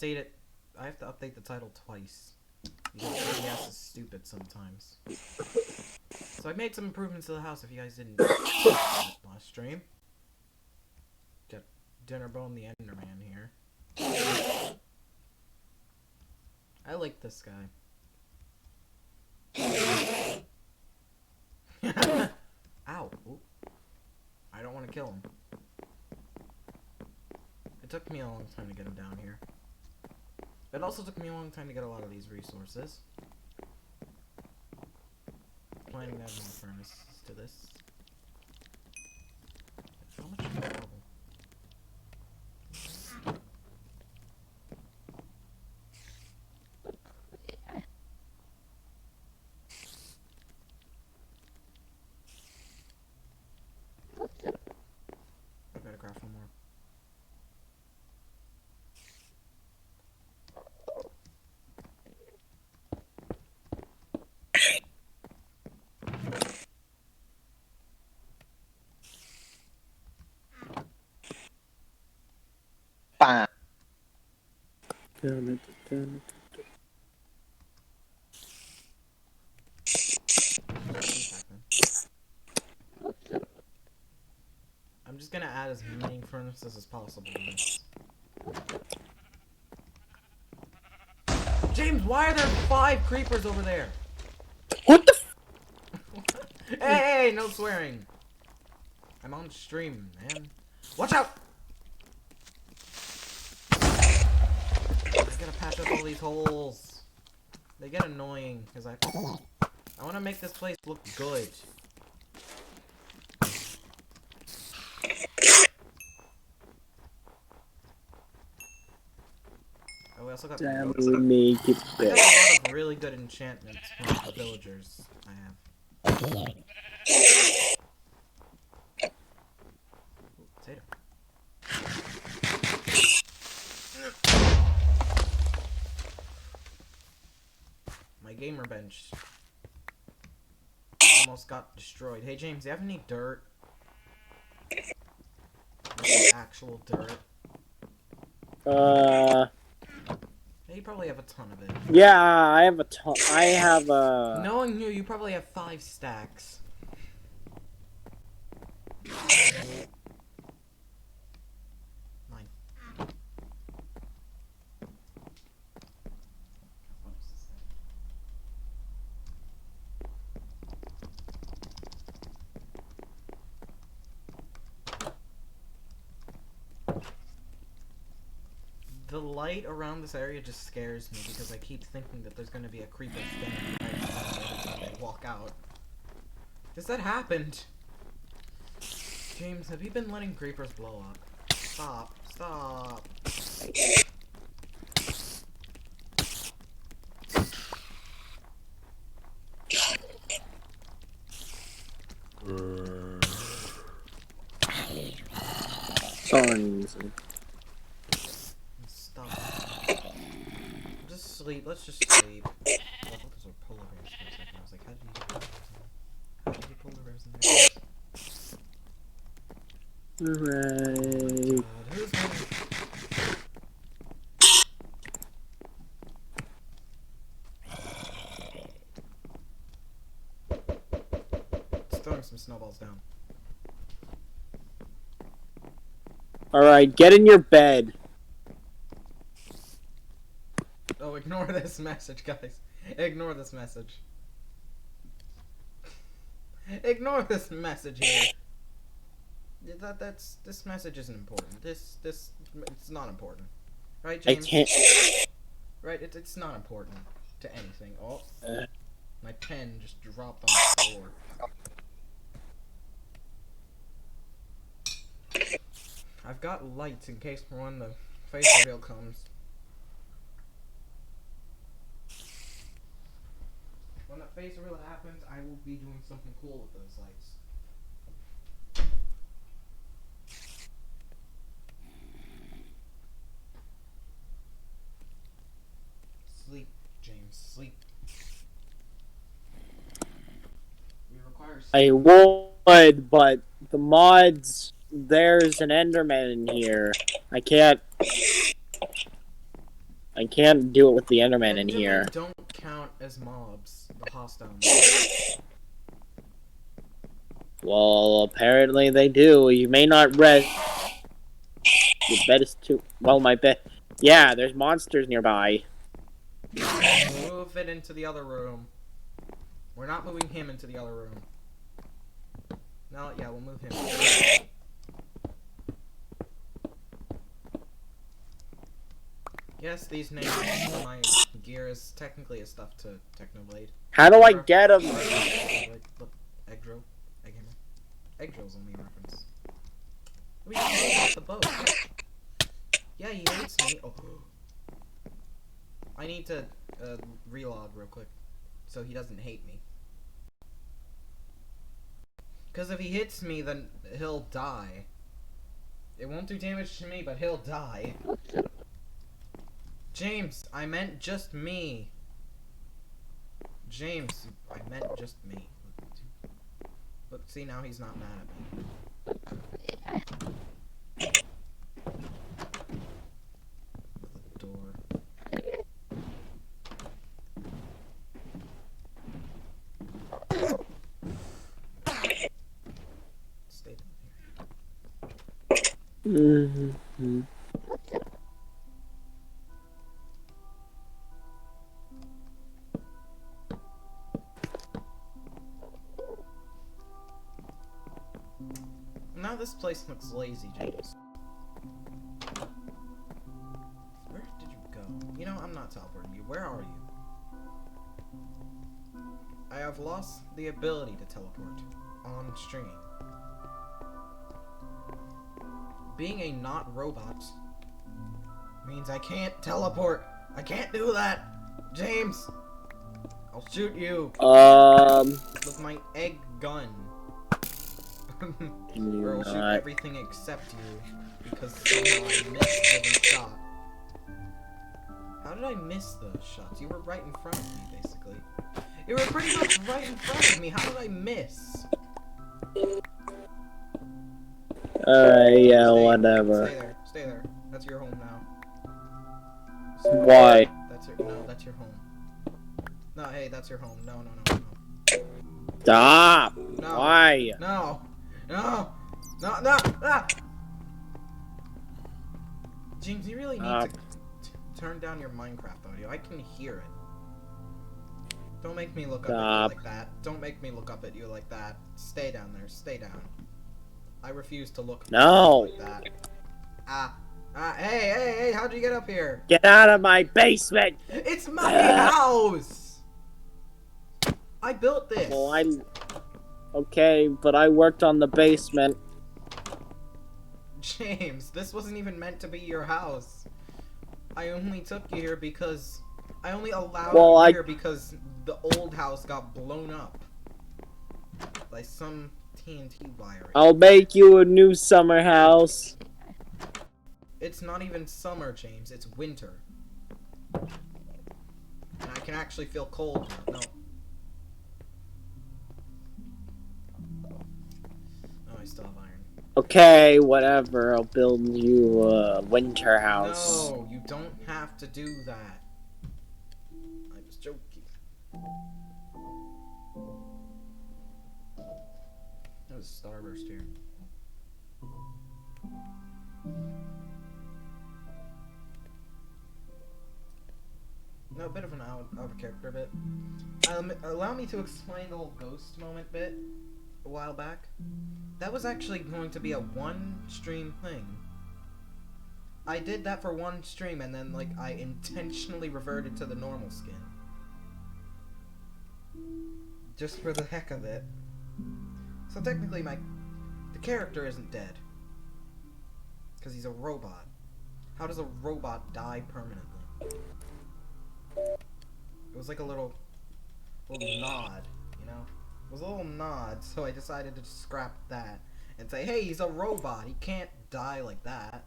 update it. I have to update the title twice. Because OBS is stupid sometimes. So I made some improvements to the house if you guys didn't last stream. Got Dinnerbone the Enderman here. I like this guy. Ow. Ooh. I don't want to kill him. It took me a long time to get him down here. It also took me a long time to get a lot of these resources. Planning to add more furnaces to this. How much is the trouble? I gotta craft one more. Bam. I'm just gonna add as many furnaces as possible to this. James, why are there 5 creepers over there? What the Hey, no swearing. I'm on stream, man. Watch out! I gotta patch up all these holes. They get annoying because I want to make this place look good. Oh, we also got make it I got better. a lot of really good enchantments from the villagers I have. Ooh, potato. My gamer bench almost got destroyed. Hey James, do you have any dirt? Like actual dirt? Hey, you probably have a ton of it. Yeah, I have a ton. I have a. Knowing you, you probably have 5 stacks. Mine. What is this thing? The light around this area just scares me because I keep thinking that there's gonna be a creeper standing right in front of me every time I walk out. Because that happened. James, have you been letting creepers blow up? Stop. Stop. Songs. Stop. Just sleep. Let's just sleep. Oh, I thought those were polar bears for a second. I was like, how did you get polar bears in there? How did you get polar bears in there? Hooray. God, who's winning? Just throwing some snowballs down. Alright, get in your bed. Oh, ignore this message, guys. Ignore this message. Ignore this message here. This message isn't important. It's not important. Right, I James? can't. Right, it's not important to anything. Oh, my pen just dropped on the floor. I've got lights in case for when the face reveal comes. When the face reveal happens, I will be doing something cool with those lights. Sleep, James, sleep. We require sleep. I would, but the mods. There's an Enderman in here. I can't. I can't do it with the Enderman in here. Endermen don't count as mobs. The hostile mobs. Well, apparently they do. You may not rest. Your bed is too... Well, my bed... Yeah, there's monsters nearby. Move it into the other room. We're not moving him into the other room. No, yeah, we'll move him. Yes, these names on my gear is technically a stuff to Technoblade. How do I get him? Look, egg drill. Egg hammer. Egg drill's only a reference. We just the boat. Yeah, he hates me. Oh. I need to relog real quick so he doesn't hate me. Because if he hits me, then he'll die. It won't do damage to me, but he'll die. James, I meant just me. James, I meant just me. Look, see, now he's not mad at me. The door. Stay down here. Mm-hmm. Now this place looks lazy, James. Where did you go? You know, I'm not teleporting you. Where are you? I have lost the ability to teleport on stream. Being a not robot means I can't teleport. I can't do that. James, I'll shoot you with my egg gun. Or I'll shoot everything except you, because somehow I missed every shot. How did I miss those shots? You were right in front of me, basically. You were pretty much right in front of me. How did I miss? Yeah, whatever. Stay there. Stay there. That's your home now. Why? That's your home. No, hey, that's your home. No. Stop! No. Why? No! James, you really need to turn down your Minecraft audio. I can hear it. Don't make me look up at you like that. Don't make me look up at you like that. Stay down there. Stay down. I refuse to look up at you like that. Hey, how'd you get up here? Get out of my basement! It's my house! I built this! Well, okay, but I worked on the basement. James, this wasn't even meant to be your house. I only took you here because... I only allowed you here because the old house got blown up. By some TNT wiring. I'll make you a new summer house. It's not even summer, James. It's winter. And I can actually feel cold now. No. Oh, I still have iron. Okay, whatever. I'll build you a winter house. No, you don't have to do that. I was joking. That was a starburst here. No, a bit of an out of character bit. Allow me to explain the whole ghost moment bit a while back. That was actually going to be a one-stream thing. I did that for one stream, and then, like, I intentionally reverted to the normal skin. Just for the heck of it. So technically, the character isn't dead. Because he's a robot. How does a robot die permanently? It was like a little nod, you know? It was a little nod, so I decided to scrap that and say, hey, he's a robot. He can't die like that.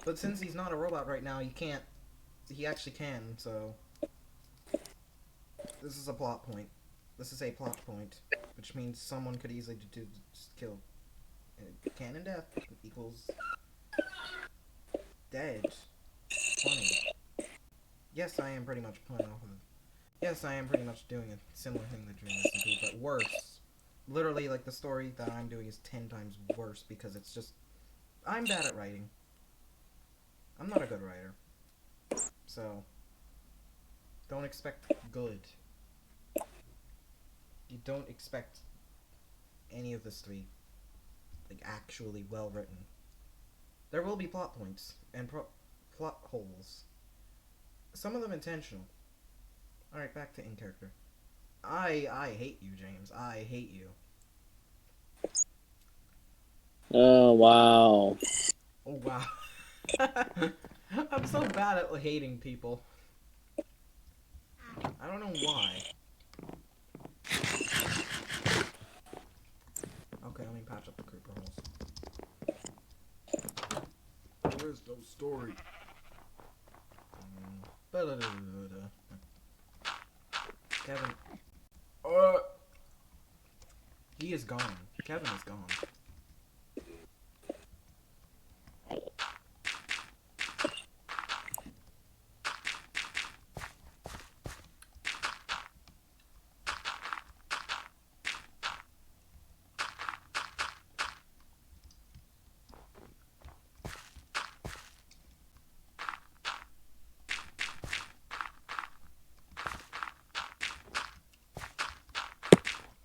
But since he's not a robot right now, he actually can, so... This is a plot point. This is a plot point, which means someone could easily just kill. Canon death equals dead. Funny. Yes, I am pretty much playing off of... Yes, I am pretty much doing a similar thing that Dream SMP, but worse. Literally, like, the story that I'm doing is 10 times worse because it's just... I'm bad at writing. I'm not a good writer. So... Don't expect good. You don't expect any of this to be, like, actually well written. There will be plot points and plot holes. Some of them intentional. Alright, back to in character. I hate you, James. I hate you. Oh, wow. Oh, wow. I'm so bad at hating people. I don't know why. Okay, let me patch up the creeper holes. There's no story. Kevin. He is gone. Kevin is gone.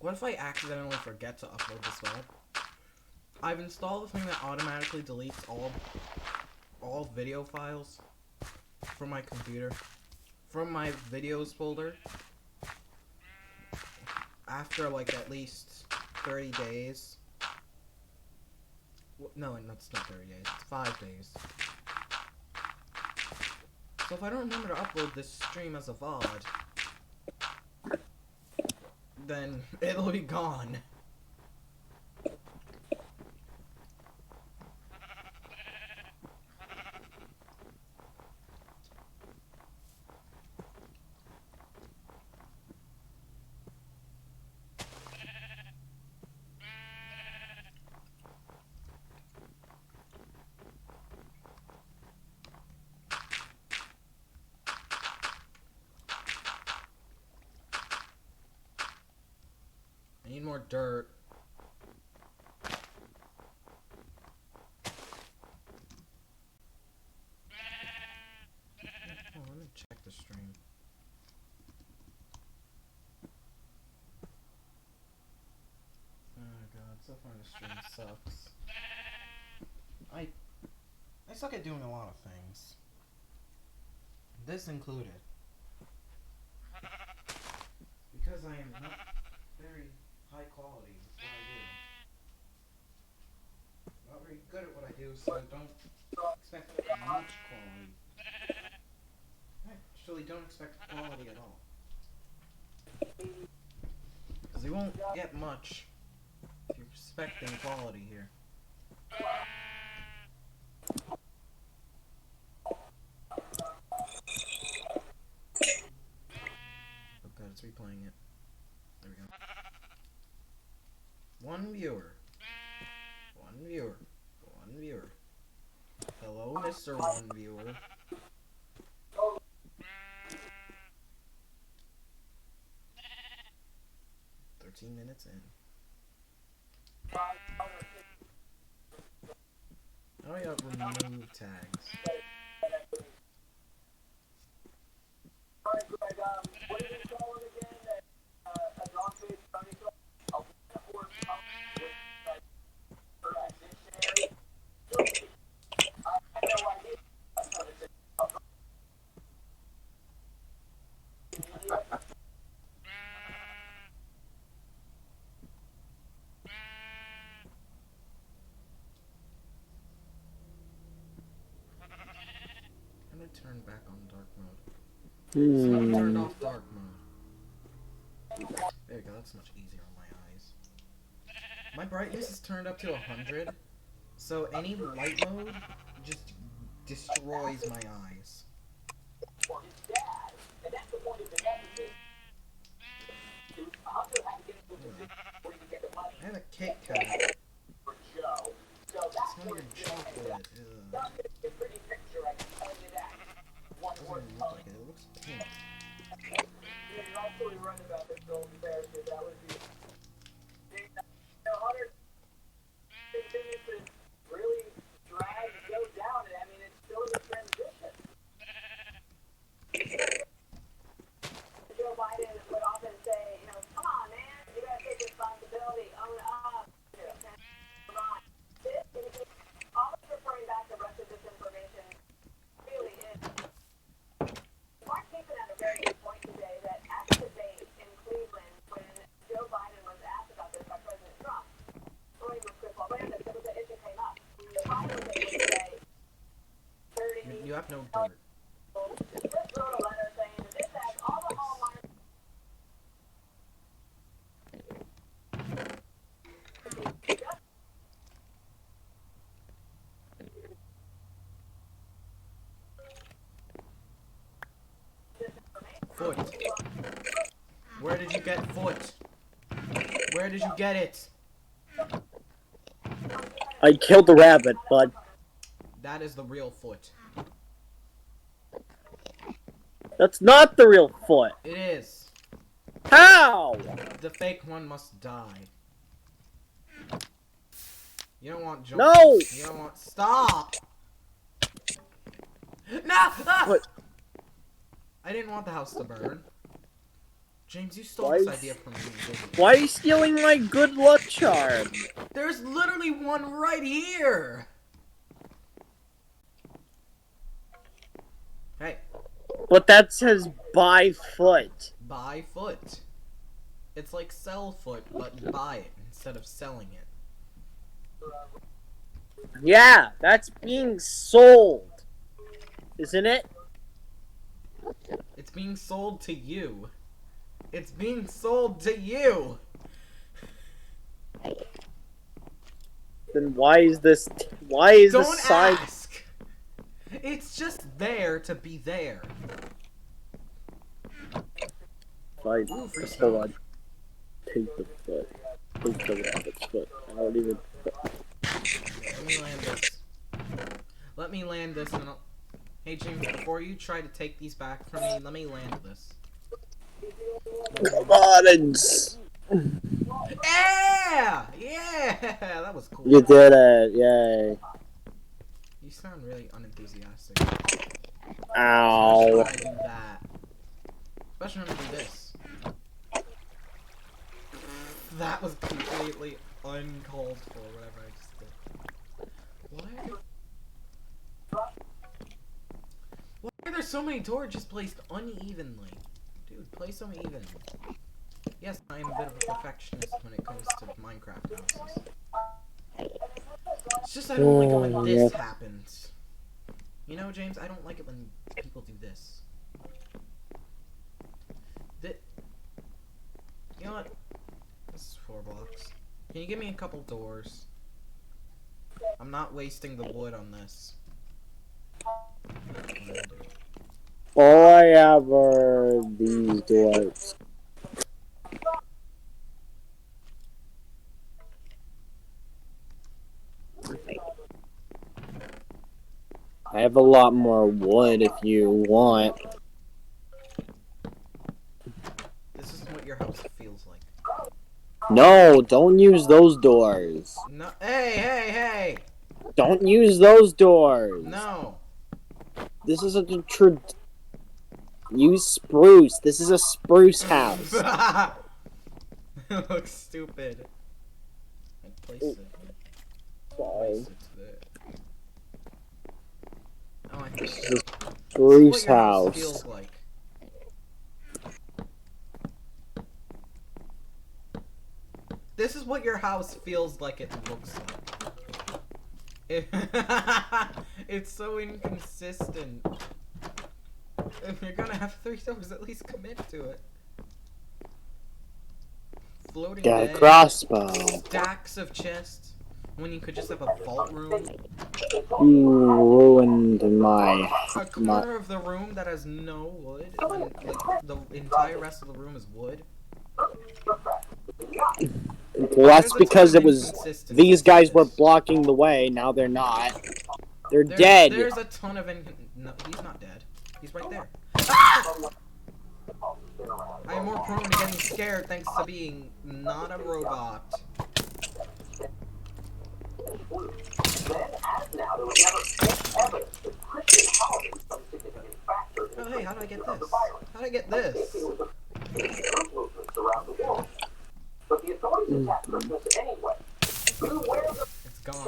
What if I accidentally forget to upload this file? I've installed the thing that automatically deletes all video files from my computer, from my videos folder, after like at least 30 days. No, it's not 30 days, it's 5 days. So if I don't remember to upload this stream as a VOD, then it'll be gone. I need more dirt. Oh, let me check the stream. Oh god, so far the stream sucks. I suck at doing a lot of things. This included. Because I am not very high quality at what I do. Not very good at what I do, so I don't expect much quality. I actually don't expect quality at all. Because you won't get much if you're expecting quality here. Oh god, it's replaying it. There we go. One viewer. One viewer. One viewer. Hello, Mr. One Viewer. Minutes in. Oh yeah, remove tags. Turn back on dark mode. So I turned off dark mode. There we go, that's much easier on my eyes. My brightness is turned up to 100, so any light mode just destroys my eyes. I have a Kit Kat. It's not even chocolate. Ugh. You have no dirt. Foot. Where did you get foot? Where did you get it? I killed the rabbit, bud. That is the real foot. That's not the real foot. It is. How? The fake one must die. You don't want jump. No! You don't want. Stop! No! Ah! What? I didn't want the house to burn. James, you stole Why this is- idea from me. didn't you? Why are you stealing my good luck charm? There's literally one right here! Hey, But that says buy foot. buy foot. It's like sell foot, but buy it instead of selling it. Yeah, that's being sold. Isn't it? It's being sold to you. It's being sold to you! Then why is this Don't sign? ask! It's just there to be there. Fine. Ooh, free Hold snow. on. Take the foot. Take the rabbit's foot. I don't even. Let me land this. Let me land this and I'll... Hey James, before you try to take these back from me, let me land this. Come on and. Yeah! Yeah! That was cool. You did it! Yay! You sound really unenthusiastic. Ow! Especially when I do that. Especially when I do this. That was completely uncalled for, whatever I just did. Why are there so many doors just placed unevenly? Dude, place them even. Yes, I'm a bit of a perfectionist when it comes to Minecraft houses. It's just I don't like it when this happens. You know, James, I don't like it when people do this. You know what? This is 4 blocks. Can you give me a couple doors? I'm not wasting the wood on this. All I have are these doors. I have a lot more wood if you want. This is what your house feels like. No, don't use those doors. No, hey! Don't use those doors. No. This is a use spruce. This is a spruce house. It looks stupid. I placed it. Place it there. Oh, I This think is a this is spruce what your house house. feels like. This is what your house feels like it looks like. It's so inconsistent. If you're gonna have 3 doors, at least commit to it. Floating Got a bed, crossbow. stacks of chests, when you could just have a vault room. You ruined my. A corner of the room that has no wood, when like the entire rest of the room is wood. Well, that's because it was. Inconsistency These to guys were this. blocking the way. Now they're not. They're There's, dead. There's a ton of no, he's not dead. He's right there. Ah! I am more prone to getting scared thanks to being not a robot. Oh hey, how did I get this? How did I get this? It's gone, James. Food is gone.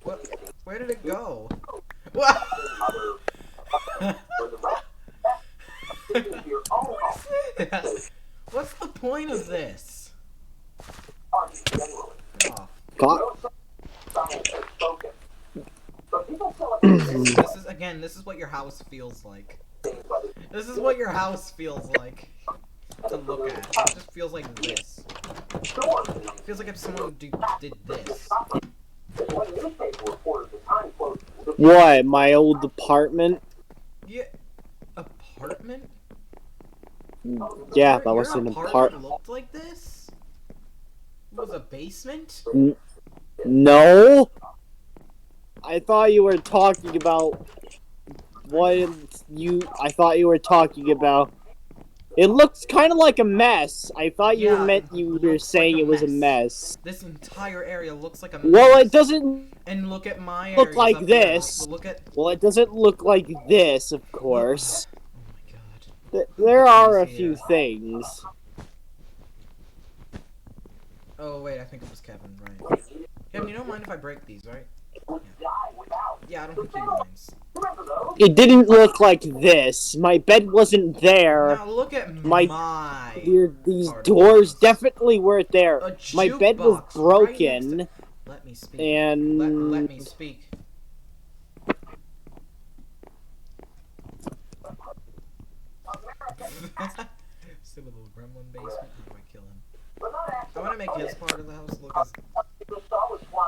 What? Where did it go? What? What's the point of this? Oh. This is again. This is what your house feels like. This is what your house feels like to look at. It just feels like this. It feels like if someone did this. What? My old apartment? Yeah. Apartment? Yeah, that was an apartment apartment. Looked like this? It was a basement? No. I thought you were talking about what I thought you were talking about. It looks kind of like a mess. I thought you were saying it was a mess. This entire area looks like a mess. Well, it doesn't. And look at my look like this. Look at. Well, it doesn't look like this, of course. Oh my god. There are a few things. Oh wait, I think it was Kevin, right? Kevin, you don't mind if I break these, right? Yeah, I don't think he minds. It didn't look like this. My bed wasn't there. Now look at these doors definitely weren't there. My bed was broken. Right let me speak. And let me speak. Stupid little gremlin basement. How do I kill him? I want to make his part of the house look as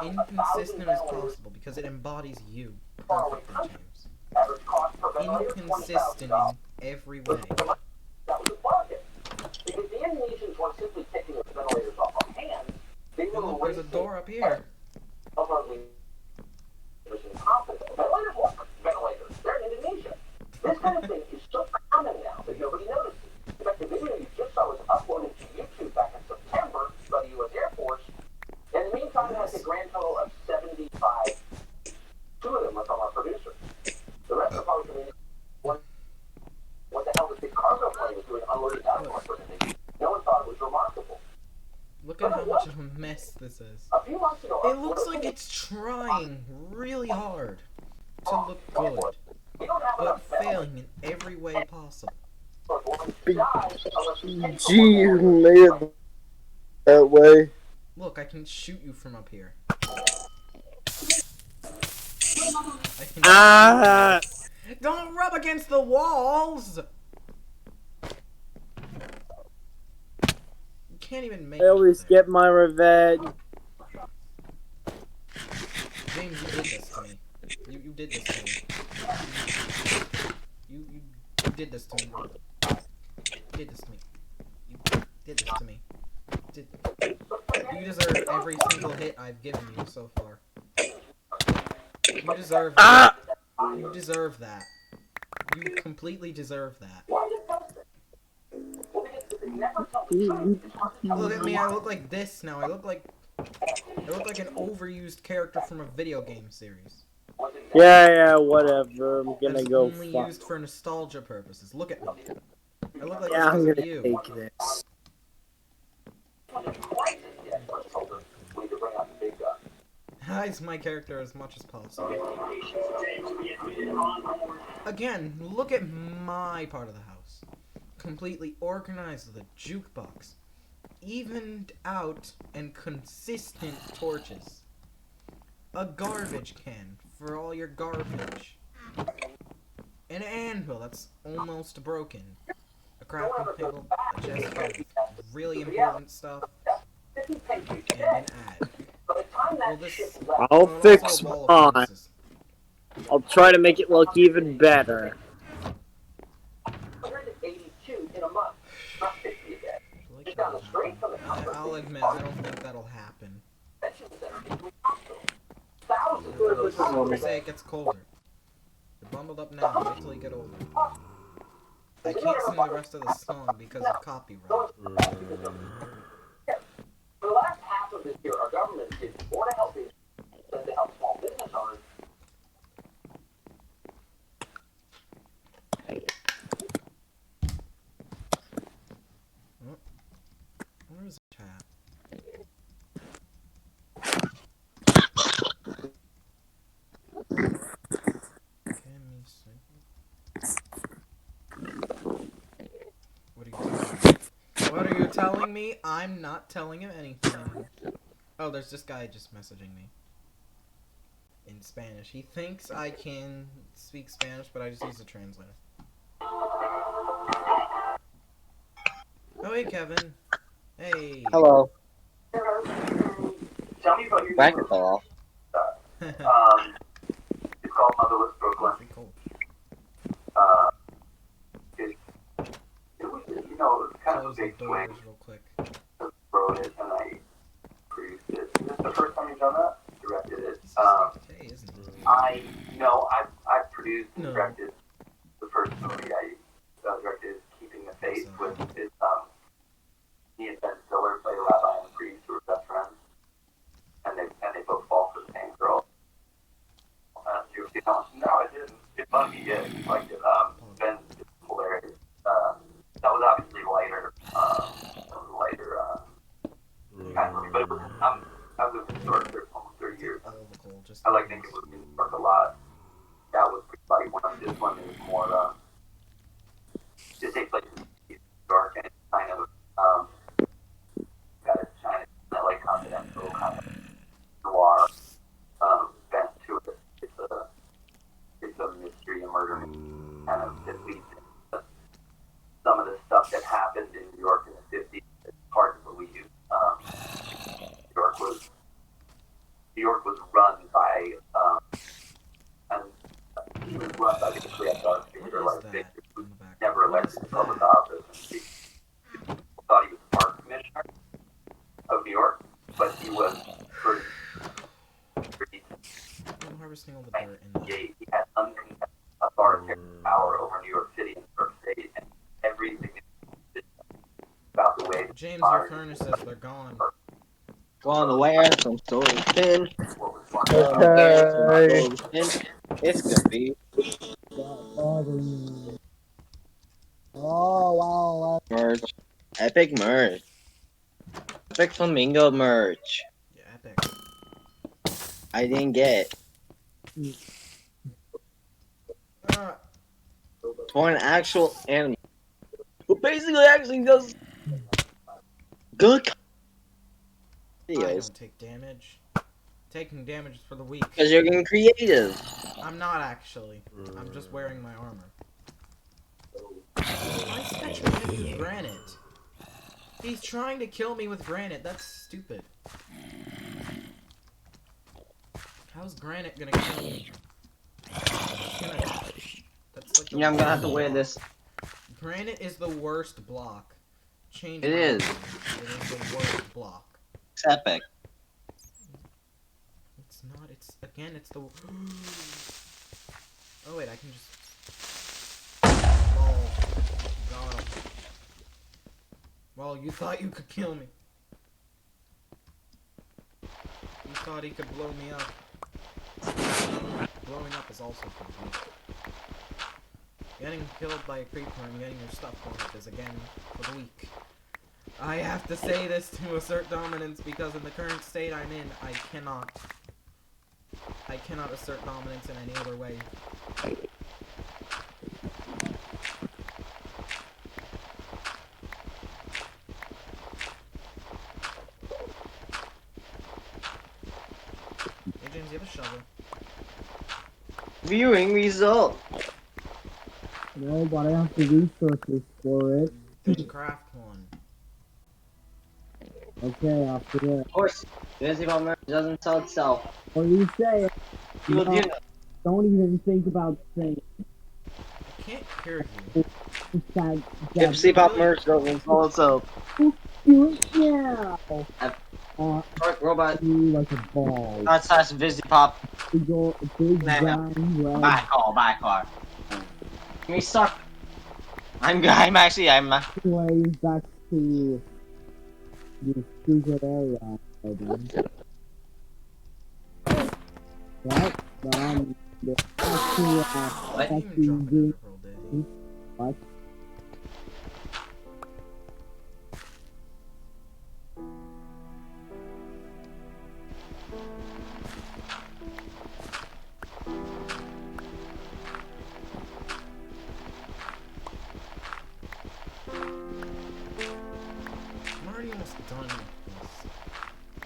inconsistent as possible because it embodies you perfectly, James. Inconsistent in every way. And look, there's a door up here. This kind of thing is so common now that nobody notices. In fact, the video you just saw was uploaded to YouTube back in September by the U.S. Air Force. In the meantime, it has a grand total of 75. 2 of them are from our producer. The rest are probably from what the hell this big cargo plane was doing unloading outdoor for the Navy. No one thought it was remarkable. Look at how much of a mess this is. A few months ago, it looks like it's trying really hard to look good, but failing in every way possible. Gee, you made it that way. Look, I can shoot you from up here. Don't rub against the walls! You can't even make I always get my revenge. James, you did this to me. You did this to me. You did this to me. You did this to me. You did this to me. You deserve every single hit I've given you so far. You deserve that. You deserve that. You completely deserve that. Look at me, I look like this now. I look like an overused character from a video game series. Yeah, whatever. I'm gonna That's go. only used for nostalgia purposes. Look at me. I look like Yeah, I'm this gonna because of you. take this. Hides my character as much as possible. Again, look at my part of the house. Completely organized with a jukebox. Evened out and consistent torches. A garbage can for all your garbage. An anvil that's almost broken. A crafting table, a chest of really important stuff, and an attic. Well, I'll fix mine. I'll try to make it look even better. 182 in a month. Not 50 a day. I'll admit, I don't think that'll happen. Thousands Say it gets colder. Your bum bundled up now. Wait till you get older. I can't sing the rest of the song because of copyright. For the last half of this year, our government did more to help these than to help small business owners. Where is the chat? Can we sing? What are you telling me? What are you telling me? I'm not telling him anything. Oh, there's this guy just messaging me. In Spanish. He thinks I can speak Spanish, but I just use the translator. Oh, hey, Kevin. Hey. Hello. Tell me about your Back it off. It's called Motherless Brooklyn. Pretty cool. It was, you know, it was kind of a Close the big swing. doors real quick. Wrote it and I produced it. Is this the first time you've done that? Directed it. This is like today, isn't it? I've produced and No. directed the first movie I directed, Keeping the Faith, with his he and Ben Stiller play a rabbi and a priest who are best friends, and they both fall for the same girl. You know, no, I didn't. It's funny, yeah, you liked it. Ben is hilarious. That was obviously lighter, kind of movie, but it was, I've lived in New York for almost 30 years. Cool, just I like thinking of New York a lot. That was pretty funny. This one is more, it takes place in New York and it's kind of, got a China, like confidential kind of noir, bent to it. It's a mystery and murder kind of that leads into some of the stuff that happened in New York in the 50s. It's hard to believe. New York was run by, and he was run by basically a dark figure What like is Victor, that who in the back? never What elected is to public that? office. And people thought he was the park commissioner of New York, but he was for I'm harvesting all the dirt in the... he had uncontested authoritarian power over New York City and New York State, and everything about the way James, your furnace says they're gone. Gone away from so thin. what was fun. Okay. It's gonna be Oh, wow. merch. Epic merch. Epic Flamingo merch. Yeah, epic. I didn't get for an actual enemy who basically actually does good I videos don't take damage. Taking damage is for the weak. because you're getting creative. I'm not actually. I'm just wearing my armor. Why is that trying to use granite? He's trying to kill me with granite. That's stupid. How's granite gonna kill me? That's like the Yeah, I'm gonna have to worst wear block. this. Granite is the worst block. Change It my is. opinion. It is the worst block. It's epic. It's not. It's again. It's the. Oh wait, I can just. Lol. Got him. Well, you thought you could kill me. You thought he could blow me up. Blowing up is also pretty good. Getting killed by a creeper and getting your stuff blown up is again for the weak. I have to say this to assert dominance because in the current state I'm in, I cannot assert dominance in any other way. Hey James, you have a shovel. Viewing result. No, but I have the resources for it. Then craft one. Okay, after that. Of course, Busy Ball merch doesn't sell itself. What do you say? People No. do. Don't even think about saying I can't hear you. it's that. Gypsy Pop merch doesn't sell itself. Do it now. Shark Robot. You like a ball. /Busy Pop big Nah, brown red Bye, car. Can we start? I'm way back to the secret area. Right? The actual, What? He didn't even drop an emerald, did he? what? I'm already almost done with this.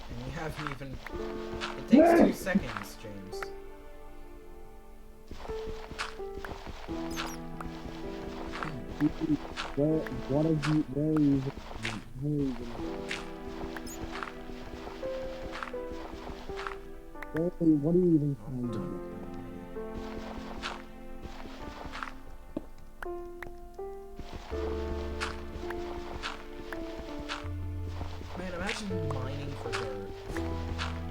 And you haven't even... It takes 2 seconds, James. What are you, where are you, what are you even I'm trying to done. do? Man, imagine mining for dirt.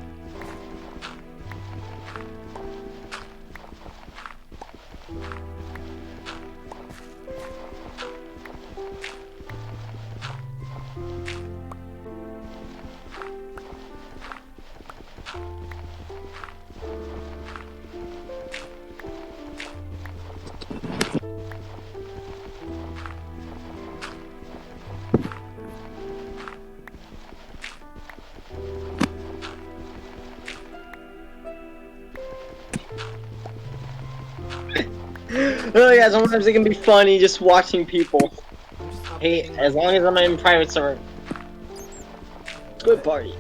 Oh yeah, sometimes it can be funny just watching people. I'm just Hey, updating as my long as I'm chat. in private server, good party.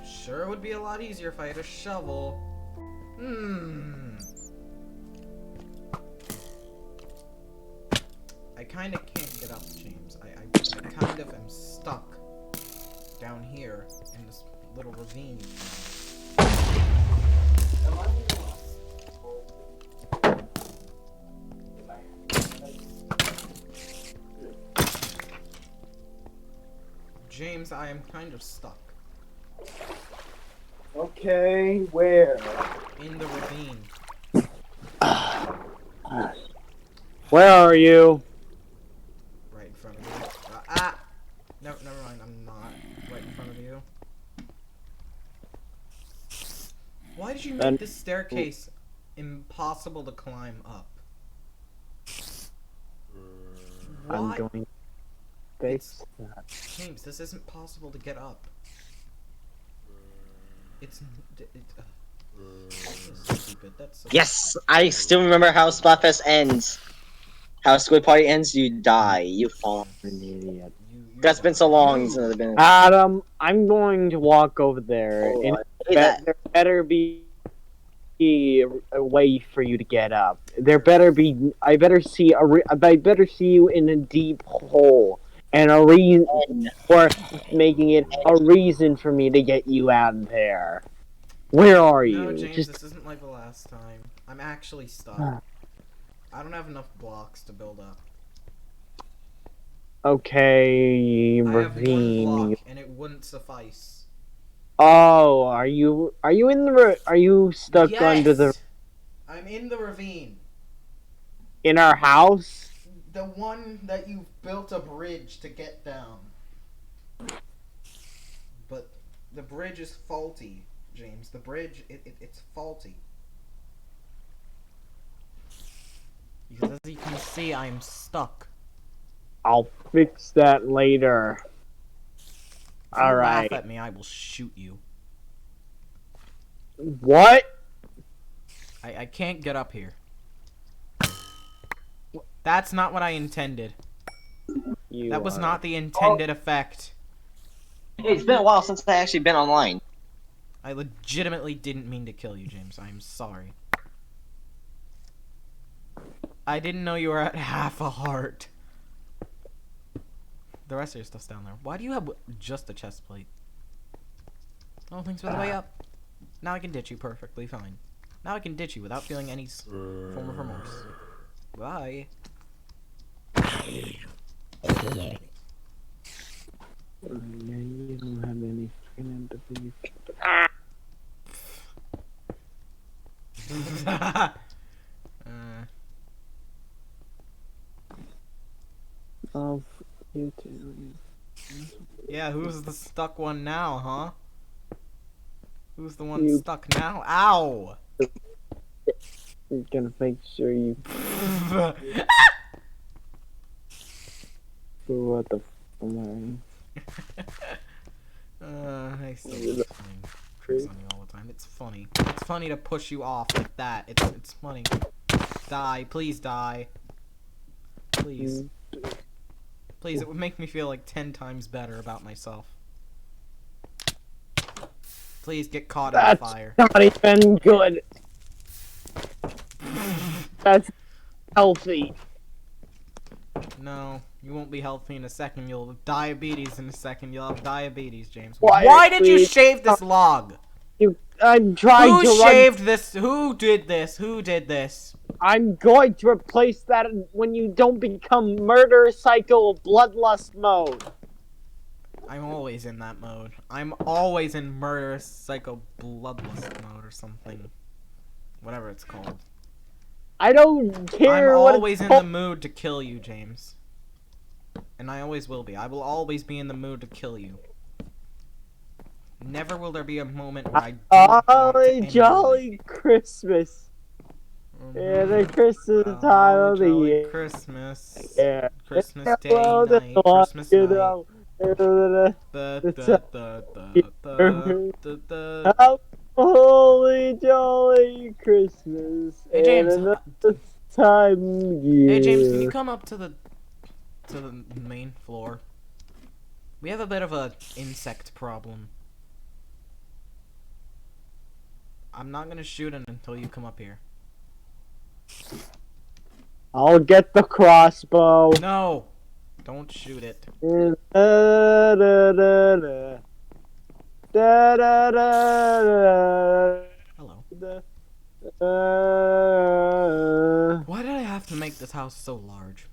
Sure, it would be a lot easier if I had a shovel. I kinda can't get up, James. I kind of am stuck down here in this little ravine. James, I am kind of stuck Okay, where? in the ravine. Where are you? Right in front of you. No, never mind. I'm not right in front of you. Why did you make And- this staircase impossible to climb up? I'm Why? going to fix that. James, this isn't possible to get up. It's that's stupid. That's so Yes, I still remember how Splatfest ends. How Squid Party ends, you die. You fall. An idiot. You That's been so long since I've been. Adam, I'm going to walk over there, Oh, and I hate that. there better be a way for you to get up. There better be. I better see I better see you in a deep hole, and a reason for making it a reason for me to get you out of there. Where are you? No, James, Just this isn't like the last time. I'm actually stuck. I don't have enough blocks to build up. okay, I have one ravine. block, and it wouldn't suffice. Oh, are you in the? Are you stuck Yes! under the I'm in the ravine. in our house? The one that you've built a bridge to get down. But the bridge is faulty, James. The bridge, it's faulty. Because as you can see, I'm stuck. I'll fix that later. If you All laugh right. at me, I will shoot you. What? I can't get up here. That's not what I intended. You That was are- not the intended effect. Hey, it's been a while since I actually been online. I legitimately didn't mean to kill you, James. I'm sorry. I didn't know you were at half a heart. The rest of your stuff's down there. Why do you have just a chest plate? Oh, thanks for the way up. Now I can ditch you perfectly fine. Now I can ditch you without feeling any form of remorse. Bye. You don't have any freaking empathy. Oh, you too. Yeah, who's the stuck one now, huh? Who's the one You. stuck now? Ow! You're gonna make sure you. What the f am I still just playing tricks on you all the time. It's funny. It's funny to push you off like that. It's funny. Die, please die. Please. Please, it would make me feel like 10 times better about myself. Please get caught in the That's fire. not even good. That's healthy. No, you won't be healthy in a second. You'll have diabetes in a second. You'll have diabetes, James. Why, Why did you please? shave this log? I'm trying Who to shaved this? Who did this? Who did this? I'm going to replace that when you don't become murder cycle bloodlust mode. I'm always in that mode. I'm always in murder psycho bloodlust mode or something. Whatever it's called. I don't care I'm what always it's in the called. mood to kill you, James. And I always will be. I will always be in the mood to kill you. Never will there be a moment where I don't want to Holly end your jolly Christmas. life. Yeah, the Christmas time of the Jolly year. Christmas. Yeah. Christmas Day Well, night. Christmas you night. know, Da, It's da, a- da, da, da, da. have a holy jolly Christmas. Hey, James. And another time of year. Hey James, can you come up to the main floor? We have a bit of a insect problem. I'm not gonna shoot it until you come up here. I'll get the crossbow. No! Don't shoot it. Da, da, da, da. Da, da, da, da. Hello. Da, Why did I have to make this house so large?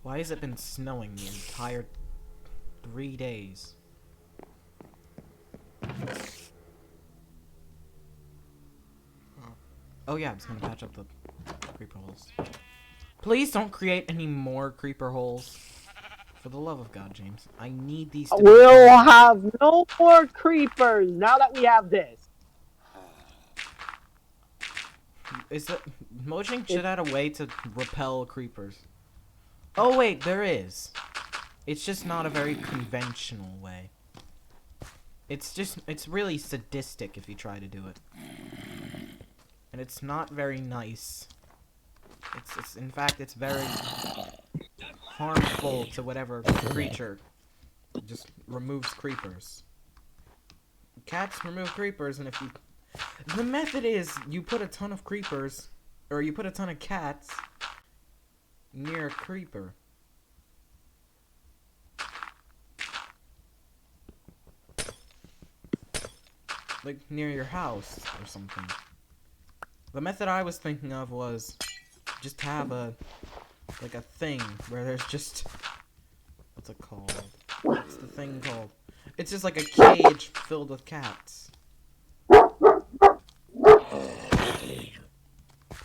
Why has it been snowing the entire 3 days? Oh yeah, I'm just gonna patch up the creeper holes. Please don't create any more creeper holes. For the love of God, James. I need these to be We'll gone. have no more creepers now that we have this. Is that Mojang should add a way to repel creepers. Oh wait, there is. It's just not a very conventional way. It's really sadistic if you try to do it. And it's not very nice. It's in fact it's very harmful to whatever creature just removes creepers. Cats remove creepers, and if you the method is you put a ton of creepers, or you put a ton of cats near a creeper. Like near your house or something. The method I was thinking of was just have a thing where there's just what's it called? What's the thing called? It's just like a cage filled with cats. But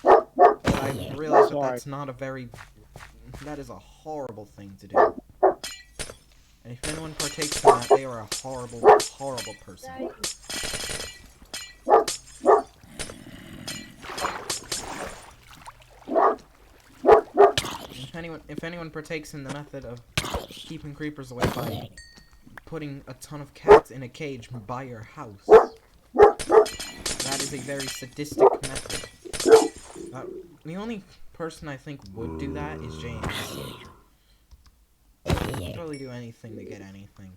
I realized that that's not a very... That is a horrible thing to do. And if anyone partakes in that, they are a horrible, horrible person. If anyone partakes in the method of keeping creepers away by putting a ton of cats in a cage by your house, that is a very sadistic method. The only person I think would do that is James. He'd totally do anything to get anything.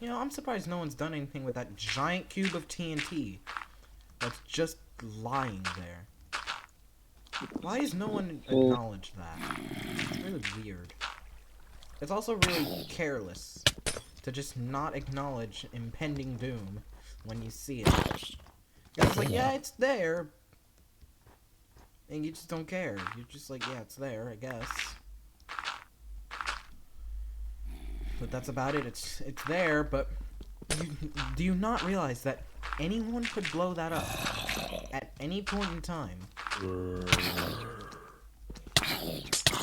You know, I'm surprised no one's done anything with that giant cube of TNT that's just lying there. Why has no one acknowledged that? It's really weird. It's also really careless to just not acknowledge impending doom when you see it. It's like, yeah, it's there. And you just don't care. You're just like, yeah, it's there, I guess. But that's about it. It's there, but do you not realize that anyone could blow that up at any point in time?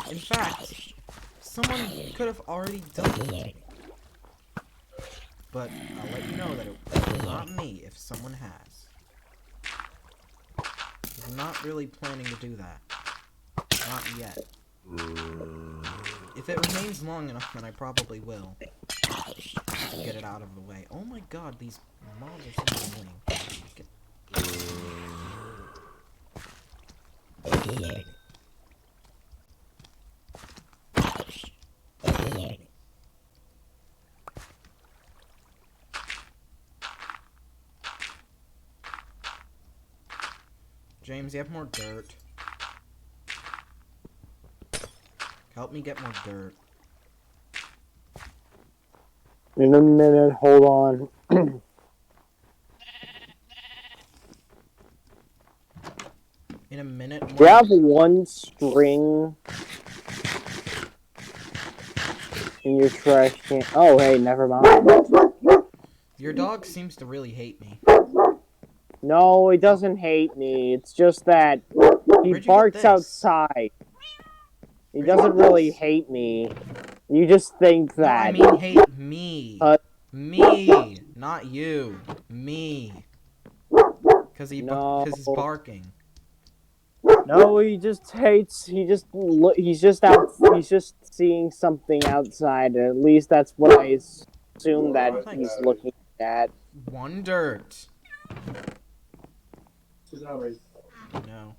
In fact, someone could have already done it. But I'll let you know that it's not me if someone has. I'm not really planning to do that. Not yet. If it remains long enough, then I probably will. Get it out of the way. Oh my god, these mobs are so annoying. James, you have more dirt. Help me get more dirt. In a minute, hold on. In a minute. Do you have one string in your trash can? Oh, hey, never mind. Your dog seems to really hate me. No, he doesn't hate me. It's just that he Where'd you get barks this? outside. He Where'd you doesn't get really this? hate me. You just think No, I that. mean hate me. Me, not you. Me. Cause he's barking. No, he just hates. He's just out. He's just seeing something outside. At least that's what I assume that Oh, thanks. he's looking at. One dirt. No.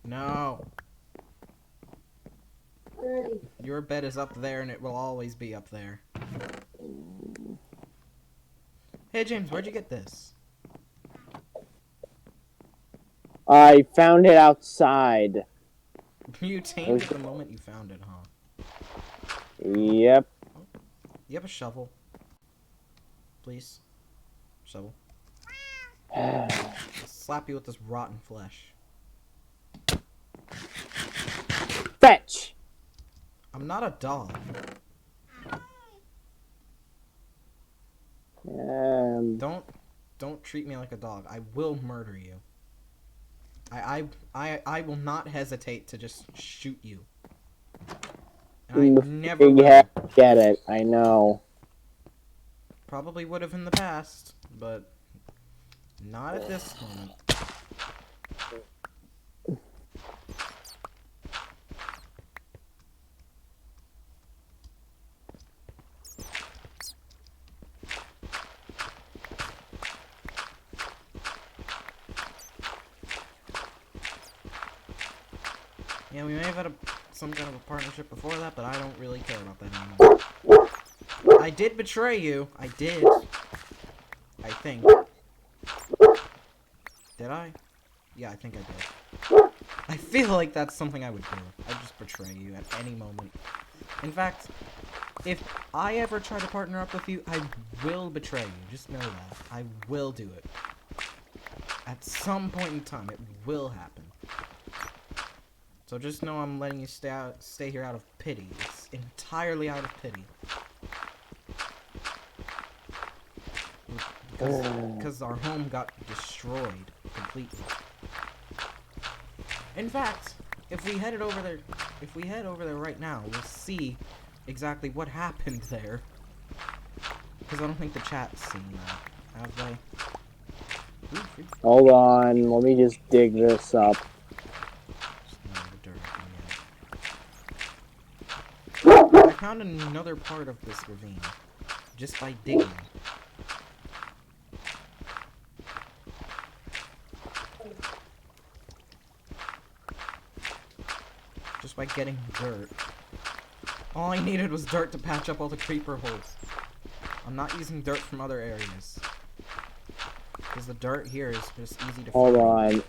No. Your bed is up there and it will always be up there. Hey James, where'd you get this? I found it outside. You tamed it the moment you found it, huh? Yep. You have a shovel? Please? Shovel. I'll slap you with this rotten flesh. Fetch. I'm not a dog. Don't treat me like a dog. I will murder you. I will not hesitate to just shoot you. And I never will. Get it. I know. Probably would have in the past, but not at this moment. Yeah, we may have had some kind of a partnership before that, but I don't really care about that anymore. I did betray you. I did. I think. Did I? Yeah, I think I did. I feel like that's something I would do. I'd just betray you at any moment. In fact, if I ever try to partner up with you, I will betray you. Just know that. I will do it. At some point in time, it will happen. So just know I'm letting you stay here out of pity. It's entirely out of pity. Because our home got destroyed completely. In fact, if we head over there right now, we'll see exactly what happened there. Because I don't think the chat's seen that, have they? Ooh, Hold on. Let me just dig this up. I found another part of this ravine just by digging. Just by getting dirt. All I needed was dirt to patch up all the creeper holes. I'm not using dirt from other areas. Because the dirt here is just easy to find. Hold on.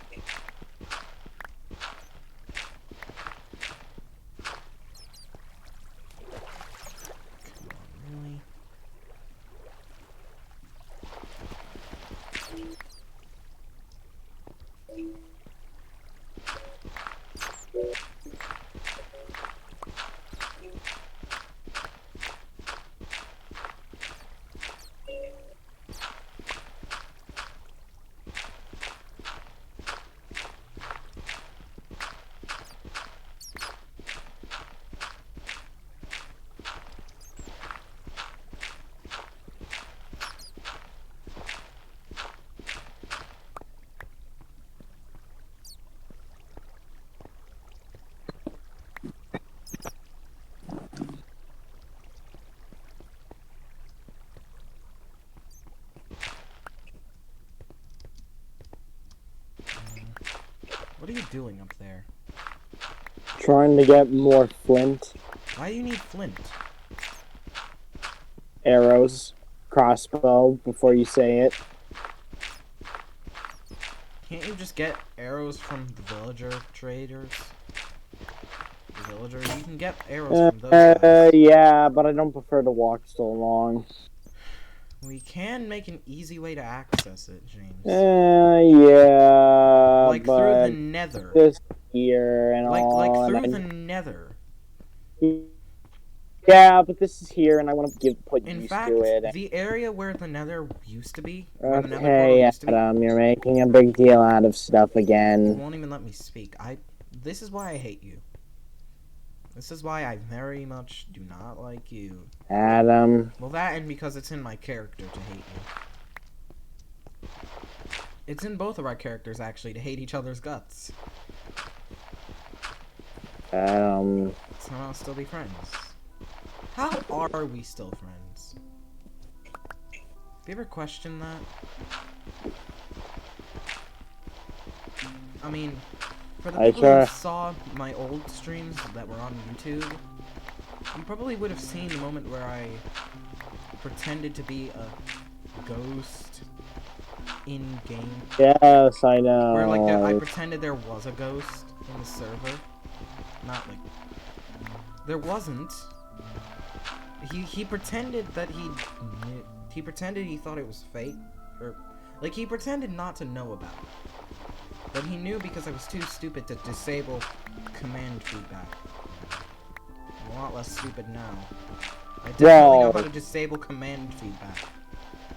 What are you doing up there? Trying to get more flint, Why do you need flint? arrows, crossbow before you say it. Can't you just get arrows from the villager traders? The villager, you can get arrows from those guys. Yeah, but I don't prefer to walk so long. We can make an easy way to access it, James. Yeah, Like through but the nether. just here and Like all. through and the nether. Yeah, but this is here, and I want to put In used fact, to it. the area where the nether used to be, where the nether portal Okay, used to be, Adam, you're making a big deal out of stuff you again. won't even let me speak. This is why I hate you. This is why I very much do not like you. Adam, Well, that and because it's in my character to hate you. It's in both of our characters, actually, to hate each other's guts. Somehow still be friends. How are we still friends? Have you ever questioned that? I mean, for the people who saw my old streams that were on YouTube, you probably would have seen the moment where I pretended to be a ghost in-game. yes, I know. Where, like, I pretended there was a ghost in the server. Not, like... There wasn't. He pretended that he pretended he thought it was fake. Or, like, he pretended not to know about it. But he knew because I was too stupid to disable command feedback. I'm a lot less stupid now. I definitely know how to disable command feedback.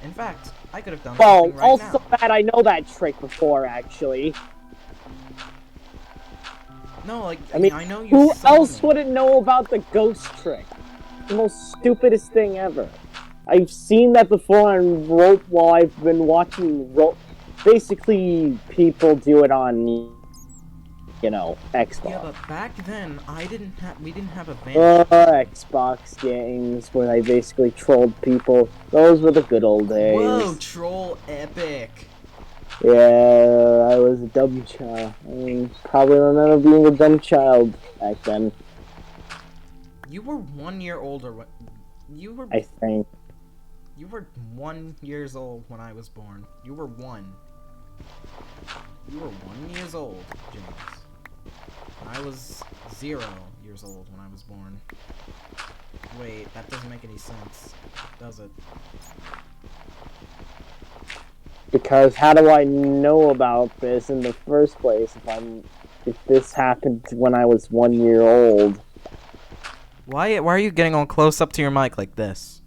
In fact, I could have done something right also now. that I know that trick before, actually. No, like, I mean, I know you who saw else me. wouldn't know about the ghost trick? The most stupidest thing ever. I've seen that before on Rope while I've been watching Rope. Basically, people do it on, you know, Xbox. Yeah, but back then, we didn't have a van. Xbox games where they basically trolled people. Those were the good old days. Whoa, troll epic. Yeah, I was a dumb child. I mean, probably remember being a dumb child back then. You were 1 year older when I think. you were 1 years old when I was born. You were 1. You were 1 years old, James. I was 0 years old when I was born. Wait, that doesn't make any sense, does it? Because how do I know about this in the first place if this happened when I was 1 year old? Why are you getting all close up to your mic like this?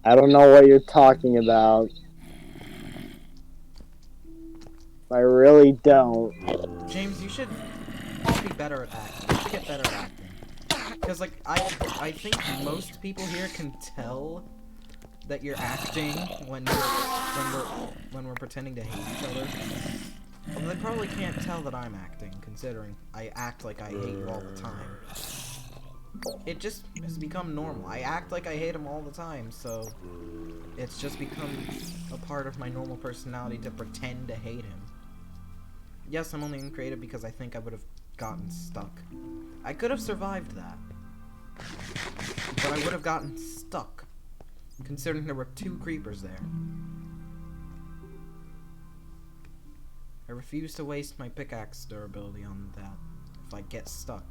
I don't know what you're talking about. I really don't. James, you should be better at acting. You should get better at acting. Because, like, I think most people here can tell that you're acting when we're pretending to hate each other. Although they probably can't tell that I'm acting, considering I act like I hate you all the time. It just has become normal. I act like I hate him all the time, so it's just become a part of my normal personality to pretend to hate him. Yes, I'm only in creative because I think I would have gotten stuck. I could have survived that, but I would have gotten stuck, considering there were 2 creepers there. I refuse to waste my pickaxe durability on that if I get stuck.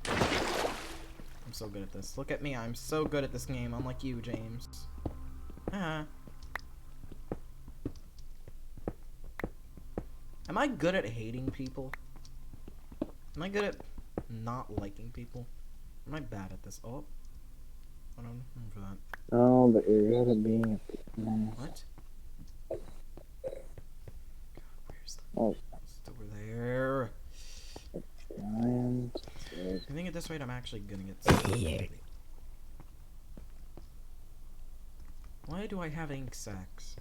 I'm so good at this. Look at me, I'm so good at this game, unlike you, James. Am I good at hating people? Am I good at not liking people? Am I bad at this? Oh. I don't remember that. No, but you're good at being a... What? Where's the... Oh. It's over there. And... I think at this rate I'm actually gonna get stuck. Why do I have ink sacs?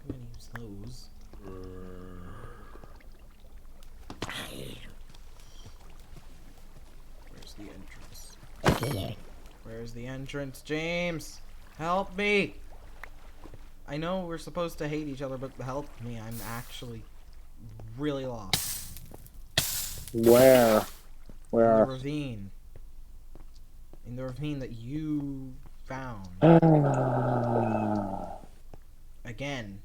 I'm gonna use those. Where's the entrance? Where's the entrance, James? Help me! I know we're supposed to hate each other, but help me, I'm actually really lost. Where? In the Where? ravine. In the ravine that you found. Again.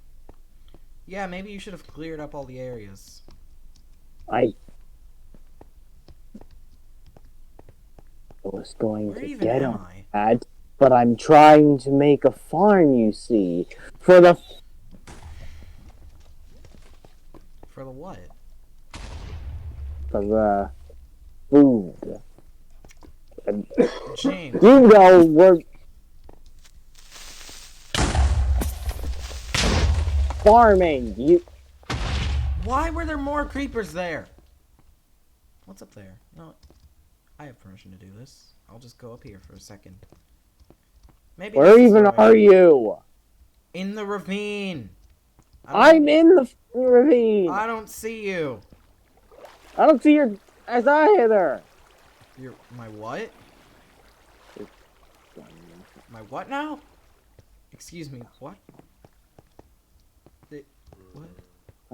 Yeah, maybe you should have cleared up all the areas. I was going Where to even get am on I? that, but I'm trying to make a farm, you see, for the For the what? food. And James. you know, we're farming. You Why were there more creepers there? What's up there? No, I have permission to do this. I'll just go up here for a second. Maybe where this is even where I are am. you? In the ravine. I'm in the ravine. I don't see you. I don't see your ass either. You're my what? My what now? Excuse me. What? What?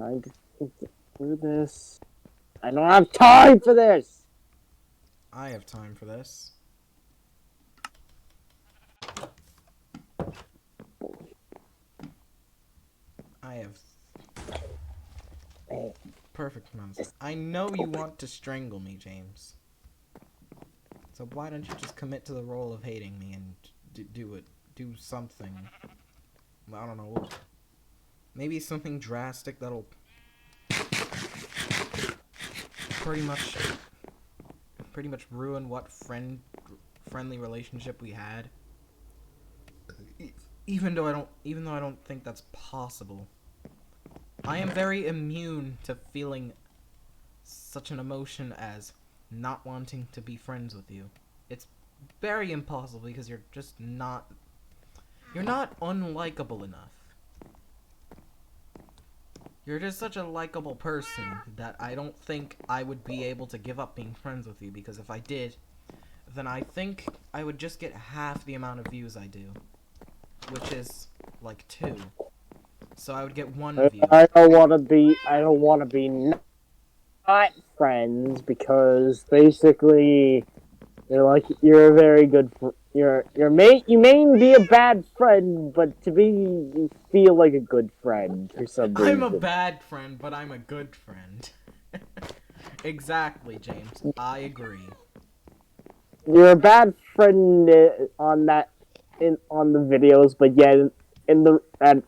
I just do this. I don't have time for this. I have time for this. I have perfect amount of time. I know you want to strangle me, James. So why don't you just commit to the role of hating me and do it? Do something. I don't know. Maybe something drastic that'll pretty much ruin what friendly relationship we had. Even though I don't think that's possible. I am very immune to feeling such an emotion as not wanting to be friends with you. It's very impossible because you're not unlikable enough. You're just such a likable person that I don't think I would be able to give up being friends with you, because if I did, then I think I would just get half the amount of views I do, which is like 2. So I would get 1 view. I don't want to be not friends because basically you're a very good you may be a bad friend, but to me you feel like a good friend for some reason. I'm a bad friend, but I'm a good friend. Exactly, James. I agree. You're a bad friend on the videos, but yet in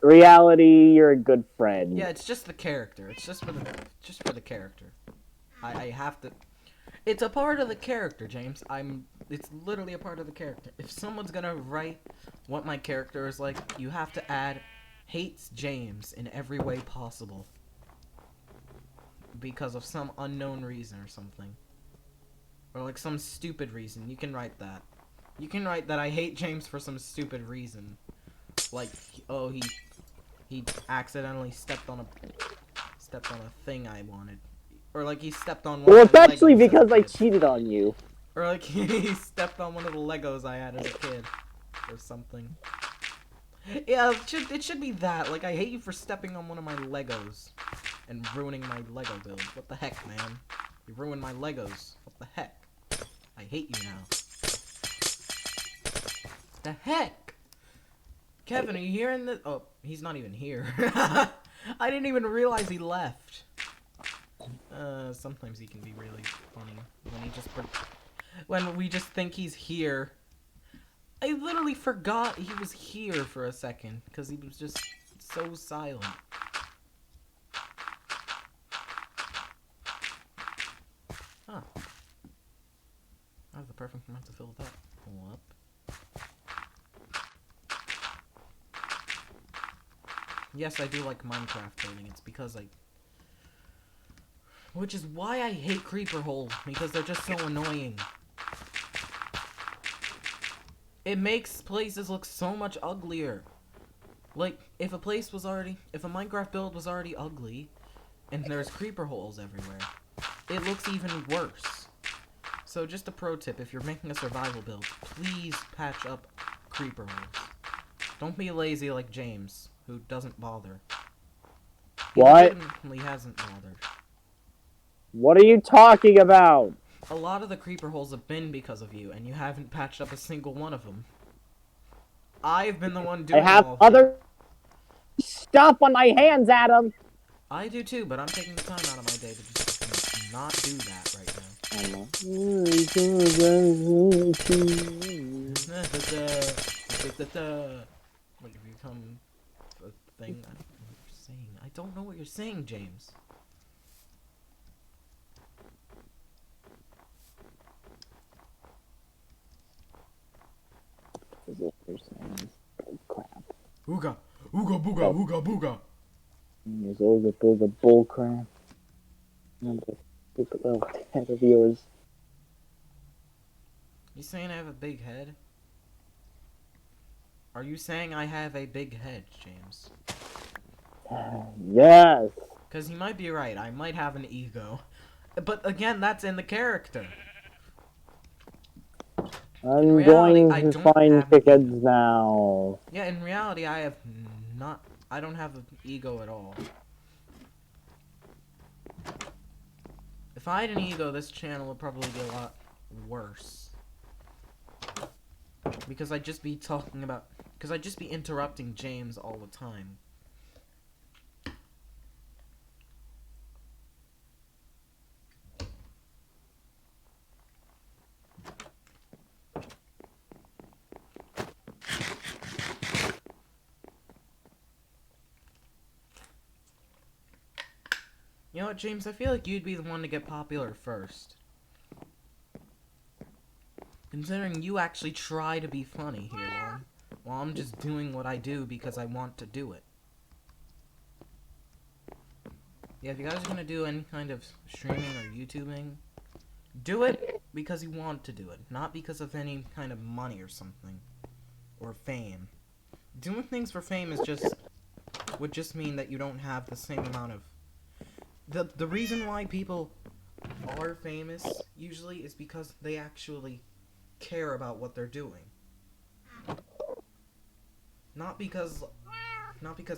reality you're a good friend. Yeah, it's just the character. It's just for the character. I have to. It's a part of the character, James. It's literally a part of the character. If someone's gonna write what my character is like, you have to add hates James in every way possible. Because of some unknown reason or something. Or like some stupid reason. You can write that. You can write that I hate James for some stupid reason. Like, oh, he accidentally stepped on a thing I wanted. Or like he stepped on one Well, of it's my actually Legos as a because I kid. cheated on you. Or like he stepped on one of the Legos I had as a kid. Or something. Yeah, it should be that. Like, I hate you for stepping on one of my Legos. And ruining my Lego build. What the heck, man? You ruined my Legos. What the heck? I hate you now. The heck? Kevin, are you hearing this? Oh, he's not even here. I didn't even realize he left. Sometimes he can be really funny when we just think he's here. I literally forgot he was here for a second because he was just so silent. Huh. That was the perfect amount to fill it up. Whoop. Yes, I do like Minecraft building. It's because which is why I hate creeper holes, because they're just so annoying. It makes places look so much uglier. Like, if a Minecraft build was already ugly, and there's creeper holes everywhere, it looks even worse. So just a pro tip, if you're making a survival build, please patch up creeper holes. Don't be lazy like James. who doesn't bother. He What? legitimately hasn't bothered. What are you talking about? A lot of the creeper holes have been because of you, and you haven't patched up a single one of them. I've been the one I doing have all of other stuff on my hands, Adam. I do too, but I'm taking the time out of my day to just not do that right now. Like, if you become a thing, I don't know what you're saying. I don't know what you're saying, James. Crap. Ooga, ooga booga, ooga booga. There's Olga Booga bullcrap. And the stupid little head of yours. You saying I have a big head? Are you saying I have a big head, James? Yes. Because you might be right, I might have an ego. But again, that's in the character. I'm reality, going I to don't find have an ego. tickets now. Yeah, in reality, I don't have an ego at all. If I had an ego, this channel would probably be a lot worse. Because I'd just be interrupting James all the time. You know what, James? I feel like you'd be the one to get popular first. Considering you actually try to be funny here, while I'm just doing what I do because I want to do it. Yeah, if you guys are gonna do any kind of streaming or YouTubing, do it because you want to do it, not because of any kind of money or something. Or fame. Doing things for fame would just mean that you don't have the same amount of... The reason why people are famous, usually, is because they actually care about what they're doing. Not because,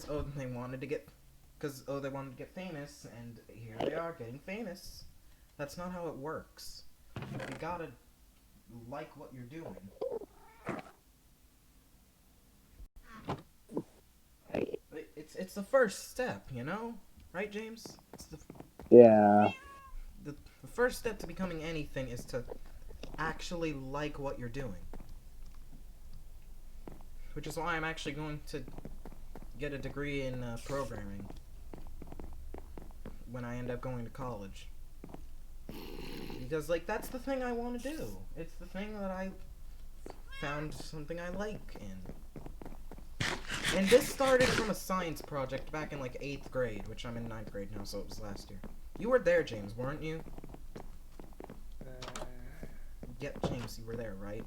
oh, they wanted to get famous, and here they are, getting famous. That's not how it works. You gotta like what you're doing. It's the first step, you know? Right, James? Yeah. The first step to becoming anything is to actually like what you're doing. Which is why I'm actually going to get a degree in programming when I end up going to college. Because, like, that's the thing I want to do. It's the thing that I found something I like in. And this started from a science project back in, like, 8th grade, which I'm in 9th grade now, so it was last year. You were there, James, weren't you? Yep, James, you were there, right?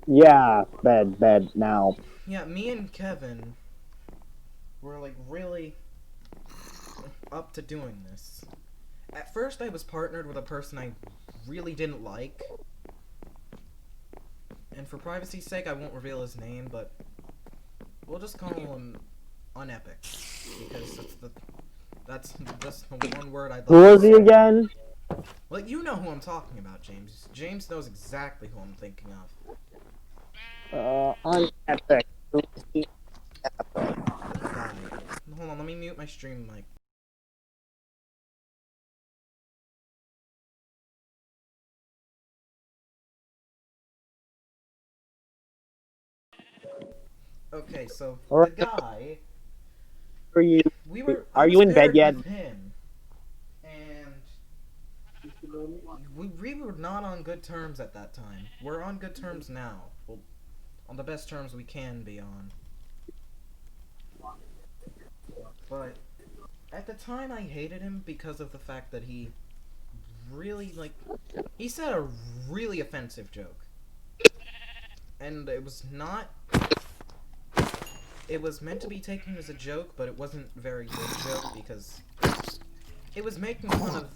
Yeah, bed now. Yeah, me and Kevin were, like, really up to doing this. At first, I was partnered with a person I really didn't like. And for privacy's sake, I won't reveal his name, but we'll just call him Unepic. Because that's just the one word I'd like Who to was he say. again? Well, you know who I'm talking about, James. James knows exactly who I'm thinking of. Unepic. Who is he? Guy. Hold on, let me mute my stream mic. Okay, so Alright. the guy, Are you? I Are was you in bed paired yet? with him, and we were not on good terms at that time. We're on good terms now. Well, on the best terms we can be on. But at the time, I hated him because of the fact that he really, like, he said a really offensive joke. And it was not... It was meant to be taken as a joke, but it wasn't a very good joke because it was making fun of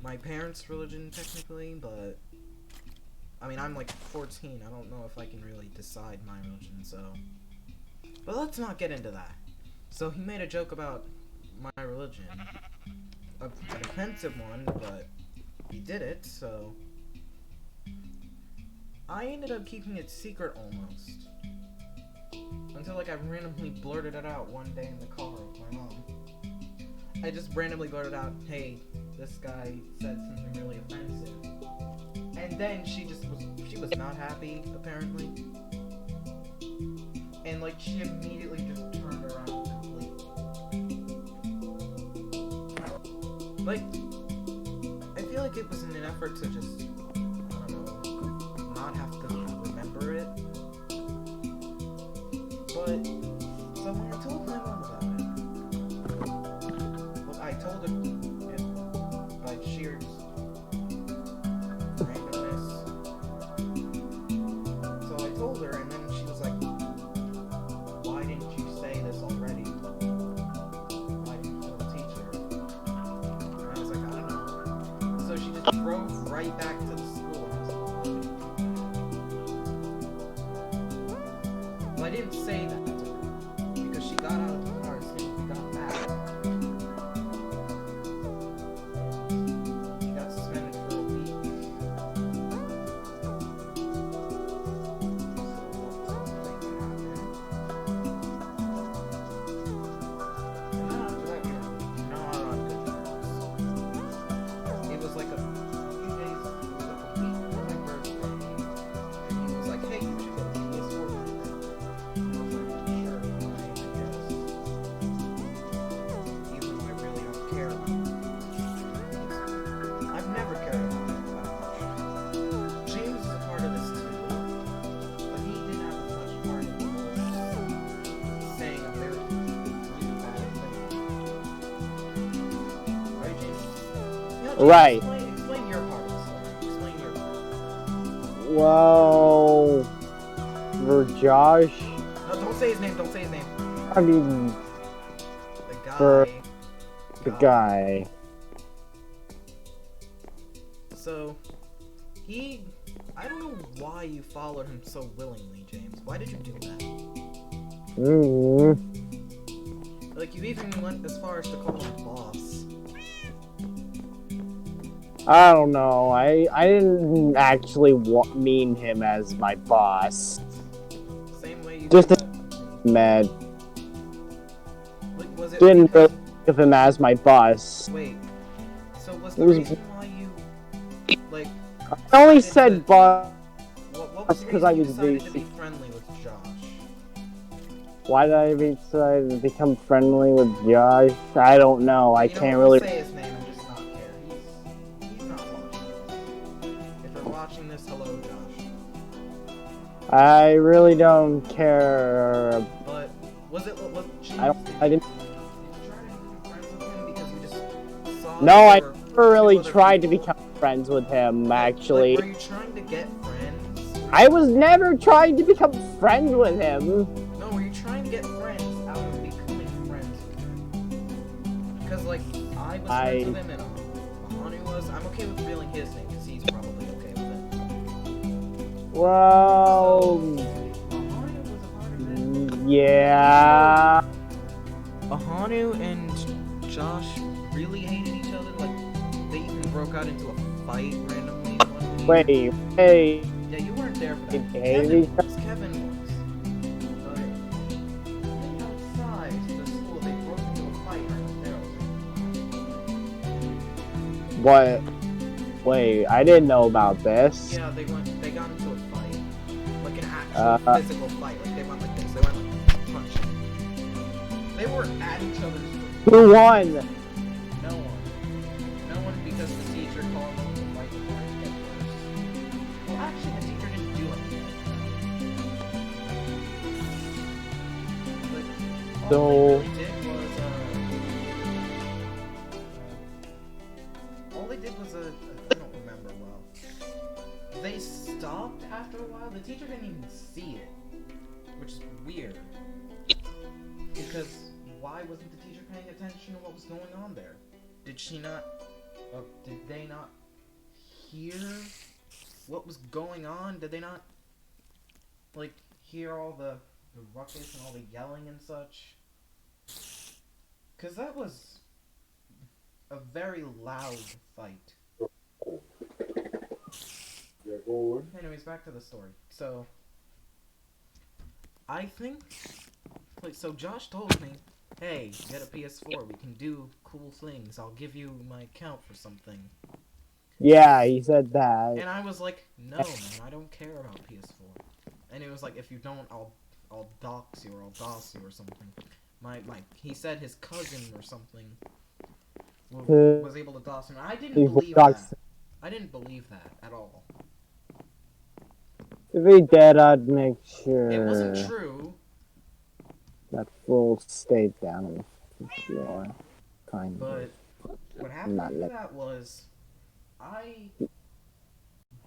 my parents' religion, technically, but I mean, I'm like 14. I don't know if I can really decide my religion, so But let's not get into that. So he made a joke about my religion. An offensive one, but he did it, so... I ended up keeping it secret almost. Until like I randomly blurted it out one day in the car with my mom. I just randomly blurted out, hey, this guy said something really offensive. And then she was not happy, apparently. And like she immediately just turned around completely. Like, I feel like it was in an effort to just, I don't know, not have to remember it. But, so when I told my mom about it, well, I told her it by sheer randomness. So I told her, and then she was like, why didn't you say this already? Why didn't you tell the teacher? And I was like, I don't know. So she just drove right back to the school. Well, I didn't say that to her, because she got out of the car as soon as we got back. She got suspended for a week. And then after that, we were not on good terms. It was like a few days, it was like a week before my birthday, and he was like, hey, you should go to PS4 with me. And I was like, sure, fine, I guess. Even though I really don't care about it. I've never cared about it that much. James is a part of this too, but he didn't have as much part in the whole saying a very really bad thing. Right, James? You know, James, Right. Explain your part of the story. Explain your part. Well, for Josh, No, don't say his name. Don't say his name. I mean, The guy. For the guy. So, I don't know why you followed him so willingly, James. Why did you do that? Like, you even went as far as to call him boss. I don't know. I didn't actually mean him as my boss. Same way you Just did a- that. Mad. Like, was it Didn't because... really think of him as my boss. Wait. So, was It the was- reason why you... Like, I only decided said to- boss what was the because reason I you was decided to be basic. friendly with Josh? Why did I decide to become friendly with Josh? I don't know. I You know, can't we'll really. say his name and just not care. He's not watching. If you're watching this, hello, Josh. I really don't care. But was it was James? I didn't. Did you try to become friends with him because you just saw? No, that I there were never really two other tried to people? become friends with him. Like, Actually, were you trying to get friends? I was never trying to become friends with him. No, were you trying to get friends out of becoming friends with him? Because like I was friends with him and Ahanu was. I'm okay with revealing his name because he's probably okay with it. Well, Ahanu was a part of it. yeah. Ahanu and Josh really hated each other. Like they even broke out into a fight randomly one week. Wait. Yeah, you weren't there for that. They hated each Kevin was. But outside the school, they broke into a fight right there. What? Wait, I didn't know about this. Yeah, they got into a fight. Like an actual physical fight. Like they went like this. They went like punching. They were at each other's throats. Who won? No one. No one because the teacher called them to fight before it get worse. Well, actually, the teacher didn't do anything. But So- all they did was I don't remember well. They stopped after a while. The teacher didn't even see it, which is weird. Because why wasn't the teacher paying attention to what was going on there? Did she not? Did they not hear what was going on? Did they not, like, hear all the the ruckus and all the yelling and such. Because that was a very loud fight. Anyways, back to the story. So, I think, like, so Josh told me, hey, get a PS4, we can do cool things, I'll give you my account for something. Yeah, he said that. And I was like, no, man, I don't care about PS4. And he was like, if you don't, I'll dox you or I'll DOS you or something. He said his cousin or something was able to DOS him. I didn't believe that. I didn't believe that at all. If he did, I'd make sure It wasn't true. that full stayed down on the floor. Kind of. But what happened Not after like- that was, I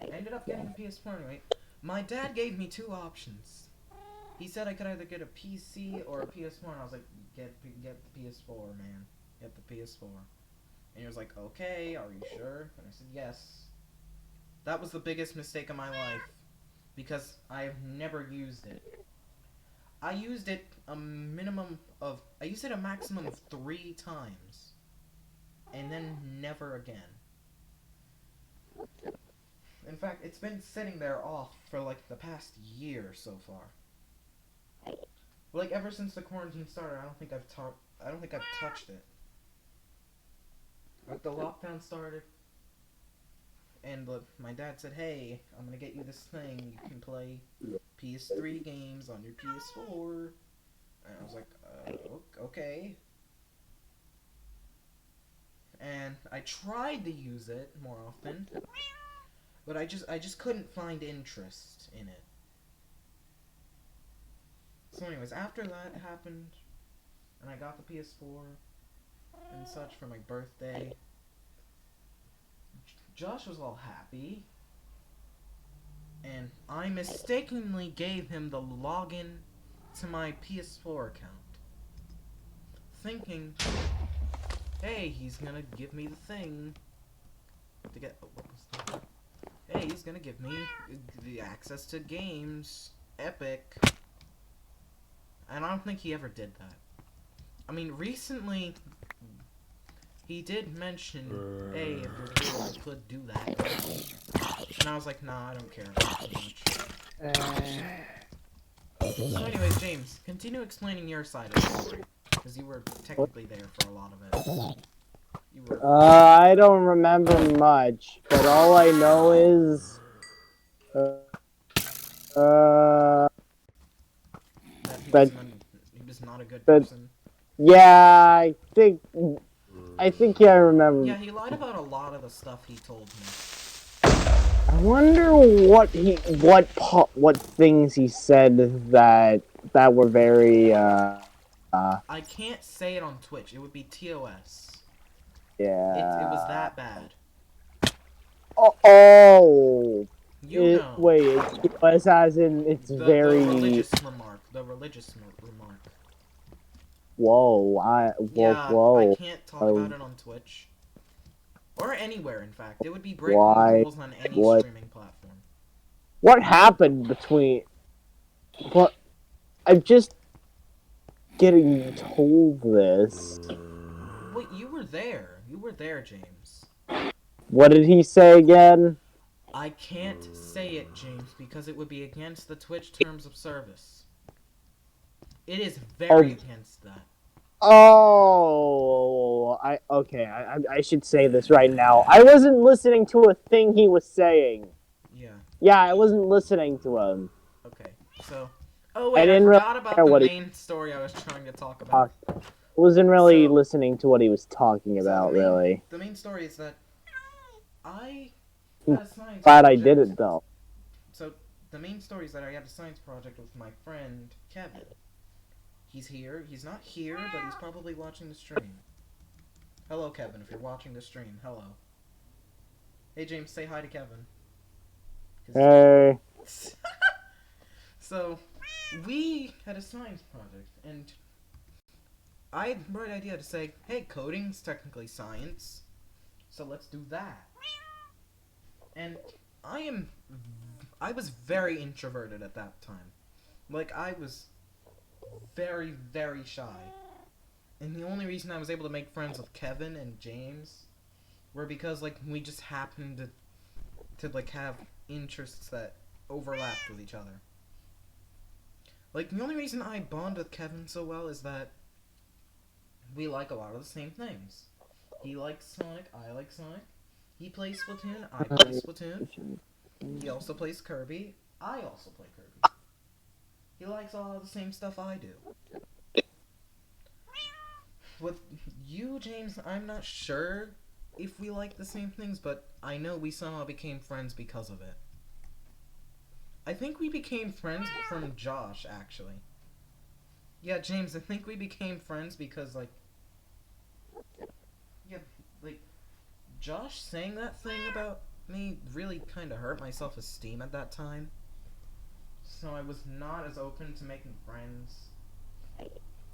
ended up getting a PS4 anyway. My dad gave me two options. He said I could either get a PC or a PS4, and I was like, get the PS4, man. Get the PS4. And he was like, okay, are you sure? And I said, yes. That was the biggest mistake of my life, because I've never used it. I used it a maximum of 3 times. And then never again. In fact, it's been sitting there off for like the past year so far. Like ever since the quarantine started, I don't think I've touched it. Like the lockdown started, and my dad said, "Hey, I'm gonna get you this thing. You can play PS3 games on your PS4." And I was like, "Okay." And I tried to use it more often, but I just couldn't find interest in it. So anyways, after that happened, and I got the PS4 and such for my birthday, Josh was all happy, and I mistakenly gave him the login to my PS4 account, thinking, hey, he's gonna give me the thing to get, what was that? Hey, he's gonna give me the access to games, Epic. And I don't think he ever did that. I mean, recently, he did mention, hey, if you're cool, I could do that. And I was like, nah, I don't care about it too much. So anyways, James, continue explaining your side of the story. Because you were technically there for a lot of it. You were... I don't remember much, but all I know is... that he was not a good person. Yeah, I think I remember. Yeah, he lied about a lot of the stuff he told me. I wonder what things he said that were very I can't say it on Twitch. It would be TOS. yeah. It was that bad. Oh. You know. Wait, TOS as in it's The very religious remark. The religious remark. Whoa, whoa. I can't talk about it on Twitch. Or anywhere, in fact. It would be breaking Why? rules on any streaming platform. What happened between... What? I'm just getting told this. Wait, you were there. You were there, James. What did he say again? I can't say it, James, because it would be against the Twitch terms of service. It is very against that. Oh, I should say this right now. I wasn't listening to a thing he was saying. Yeah. Yeah, I wasn't listening to him. Okay, so... Oh wait, I didn't forgot about care the what main story I was trying to talk about. I wasn't really So- listening to what he was talking about, really. The main story is that I had a science Glad I project. did it, though. So, the main story is that I had a science project with my friend, Kevin. He's here. He's not here, but he's probably watching the stream. Hello, Kevin, if you're watching the stream. Hello. Hey, James, say hi to Kevin. 'Cause- Hey. So, we had a science project, and I had the bright idea to say, hey, coding's technically science, so let's do that. And I was very introverted at that time. Like, I was very, very shy. And the only reason I was able to make friends with Kevin and James were because, like, we just happened to like, have interests that overlapped with each other. Like, the only reason I bond with Kevin so well is that we like a lot of the same things. He likes Sonic, I like Sonic. He plays Splatoon, I play Splatoon. He also plays Kirby, I also play Kirby. He likes all of the same stuff I do. With you, James, I'm not sure if we like the same things, but I know we somehow became friends because of it. I think we became friends from Josh, actually. Yeah, James, I think we became friends because, like... Yeah, like... Josh saying that thing about me really kind of hurt my self-esteem at that time. So I was not as open to making friends.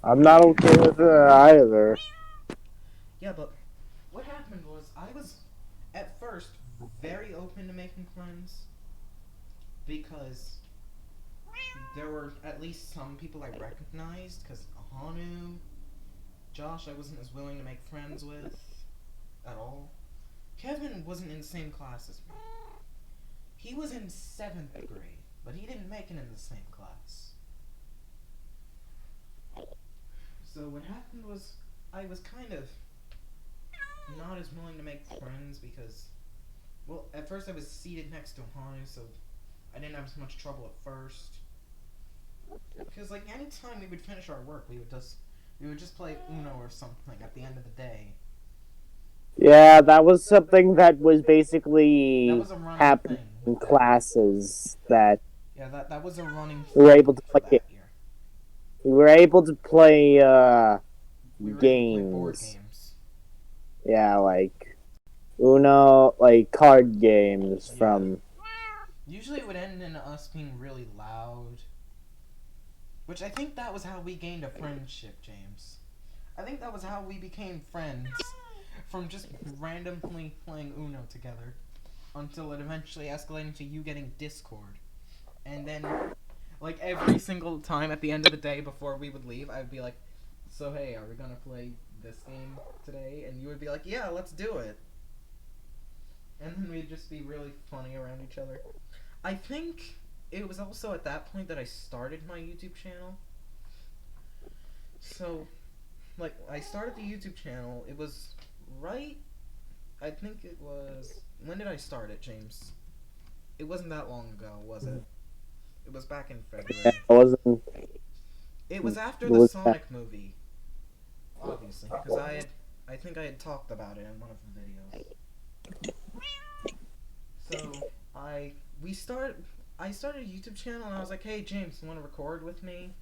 I'm not okay with it either. Yeah, but what happened was I was, at first, very open to making friends. Because there were at least some people I recognized, because Ahanu, Josh I wasn't as willing to make friends with at all. Kevin wasn't in the same class as me. He was in 7th grade, but he didn't make it in the same class. So what happened was I was kind of not as willing to make friends because, well, at first I was seated next to Ahanu, so I didn't have as much trouble at first. Because, like, anytime we would finish our work, we would just play Uno or something at the end of the day. Yeah, that was something that was That basically was a running happening thing. in classes that Yeah, that was a running we were thing able to for play. that year. We were able to play We were able to play board games. games. Yeah, like Uno, like card games Yeah. from. Usually it would end in us being really loud. Which I think that was how we gained a friendship, James. I think that was how we became friends. From just randomly playing Uno together. Until it eventually escalated to you getting Discord. And then, like, every single time at the end of the day before we would leave, I would be like, so hey, are we gonna play this game today? And you would be like, yeah, let's do it. And then we'd just be really funny around each other. I think it was also at that point that I started my YouTube channel. So, like, I started the YouTube channel, it was right, I think it was, when did I start it, James? It wasn't that long ago, was it? It was back in Yeah, February. it wasn't. It was after It the was Sonic movie, obviously, because I think I had talked about it in one of the videos. So, I started a YouTube channel and I was like, hey James, you want to record with me?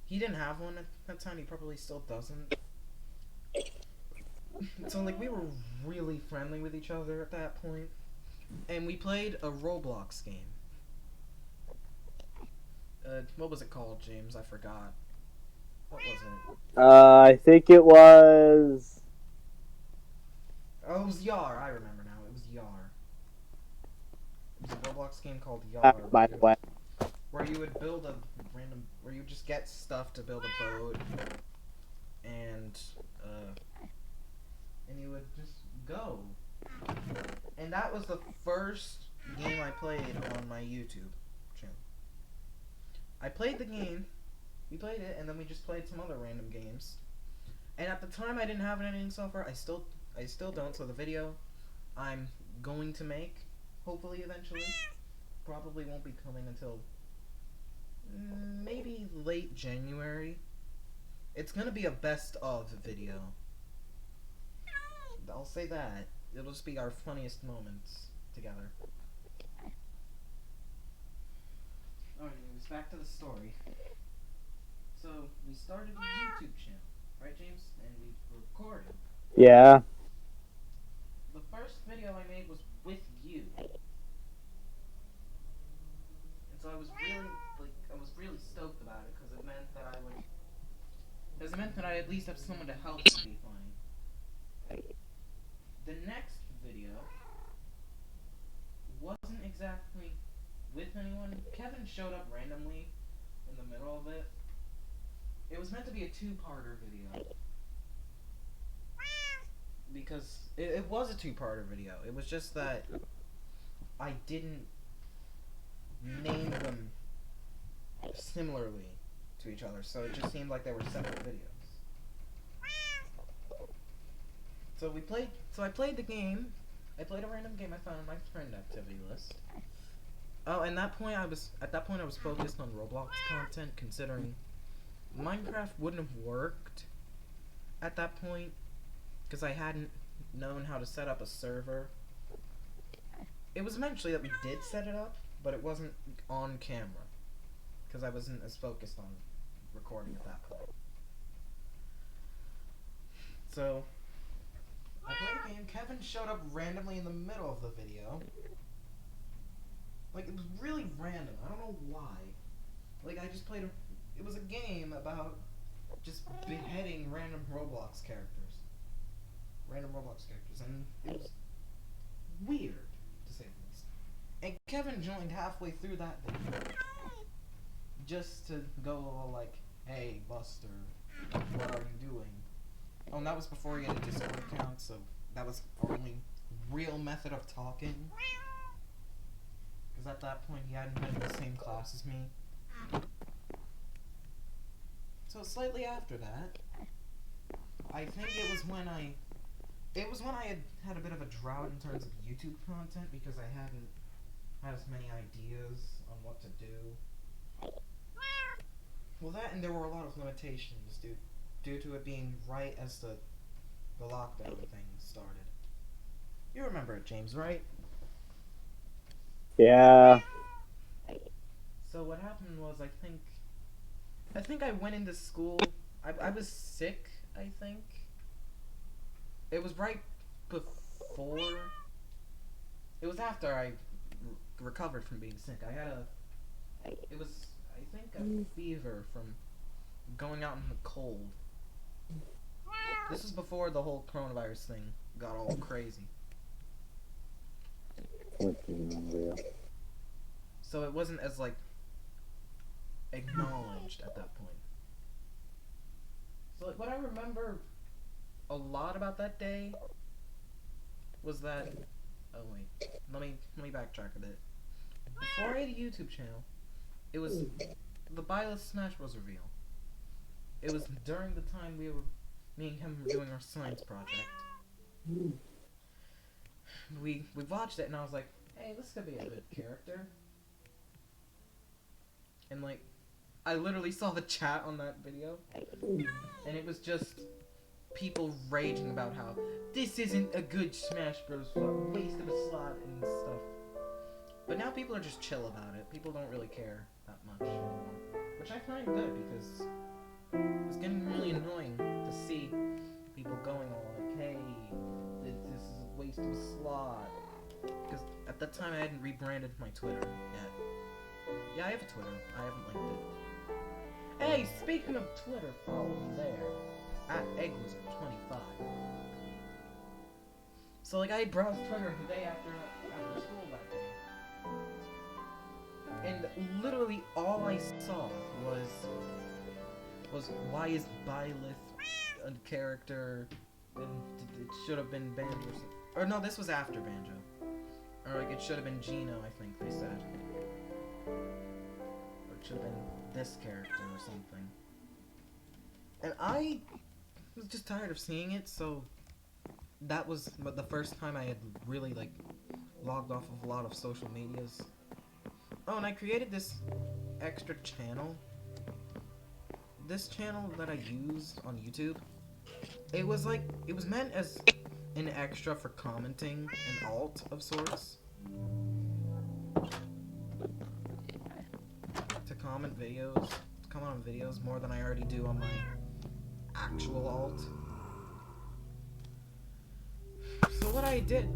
He didn't have one at that time, he probably still doesn't. So, like, we were really friendly with each other at that point. And we played a Roblox game. What was it called, James? I forgot. What was it? I think it was. Oh, it was Yar. I remember now. It was Yar. It was a Roblox game called Yar. By the way. Where you would build a random... Where you would just get stuff to build a boat. And you would just go. And that was the first game I played on my YouTube channel. I played the game, we played it, and then we just played some other random games. And at the time I didn't have an editing software, I still don't, so the video I'm going to make, hopefully eventually, probably won't be coming until maybe late January. It's gonna be a best of video. I'll say that. It'll just be our funniest moments together. Alright, anyways, back to the story. So, we started a YouTube channel, right James? And we recorded. Yeah. The first video I made was with you. And so I was really stoked about it, because it meant that I at least have someone to help me be funny. The next video wasn't exactly with anyone. Kevin showed up randomly in the middle of it. was meant to be a two-parter video. Because it was a two-parter video. It was just that I didn't name them similarly to each other, so it just seemed like they were separate videos. So I played the game. I played a random game I found on my friend activity list. Oh, and at that point I was focused on Roblox content, considering Minecraft wouldn't have worked at that point because I hadn't known how to set up a server. It was eventually that we did set it up, but it wasn't on camera because I wasn't as focused on recording at that point. So I played the game. Kevin showed up randomly in the middle of the video. Like, it was really random. I don't know why. Like, I just played it was a game about just beheading random Roblox characters. And it was weird, to say the least. And Kevin joined halfway through that video. Just to go all like, hey, Buster, what are you doing? Oh, and that was before he had a Discord account, so that was our only real method of talking. Because at that point, he hadn't been in the same class as me. So slightly after that, I think it was when I had a bit of a drought in terms of YouTube content because I hadn't had as many ideas on what to do. Well, that and there were a lot of limitations due to it being right as the lockdown thing started. You remember it, James, right? Yeah. So what happened was, I think I went into school. I was sick, I think. It was right before. It was after I recovered from being sick. It was, I think, a fever from going out in the cold. This was before the whole coronavirus thing got all crazy. So it wasn't as, like, acknowledged at that point. So, like, what I remember a lot about that day was that... Oh, wait. Let me backtrack a bit. Before I had a YouTube channel, it was the Buy List Smash Bros. Reveal. It was during the time me and Kevin were doing our science project. We watched it and I was like, hey, this could be a good character. And like, I literally saw the chat on that video, and it was just people raging about how this isn't a good Smash Bros. Waste of a slot and stuff. But now people are just chill about it. People don't really care that much anymore, which I find good because it's getting really annoying to see people going all like, hey, this is a waste of a slot. Because at that time I hadn't rebranded my Twitter yet. Yeah, I have a Twitter. I haven't linked it. Hey, speaking of Twitter, follow me there. At EggWizard25. So, like, I browsed Twitter the day after school that day. And literally all I saw was why is Byleth a character? And it should have been Banjo. Or no, this was after Banjo. Or like, it should have been Gino, I think they said. Or it should have been this character or something. And I was just tired of seeing it, so that was the first time I had really, like, logged off of a lot of social medias. Oh, and I created this extra channel. This channel that I used on YouTube, it was meant as an extra for commenting, an alt of sorts. To comment on videos more than I already do on my actual alt. So what I did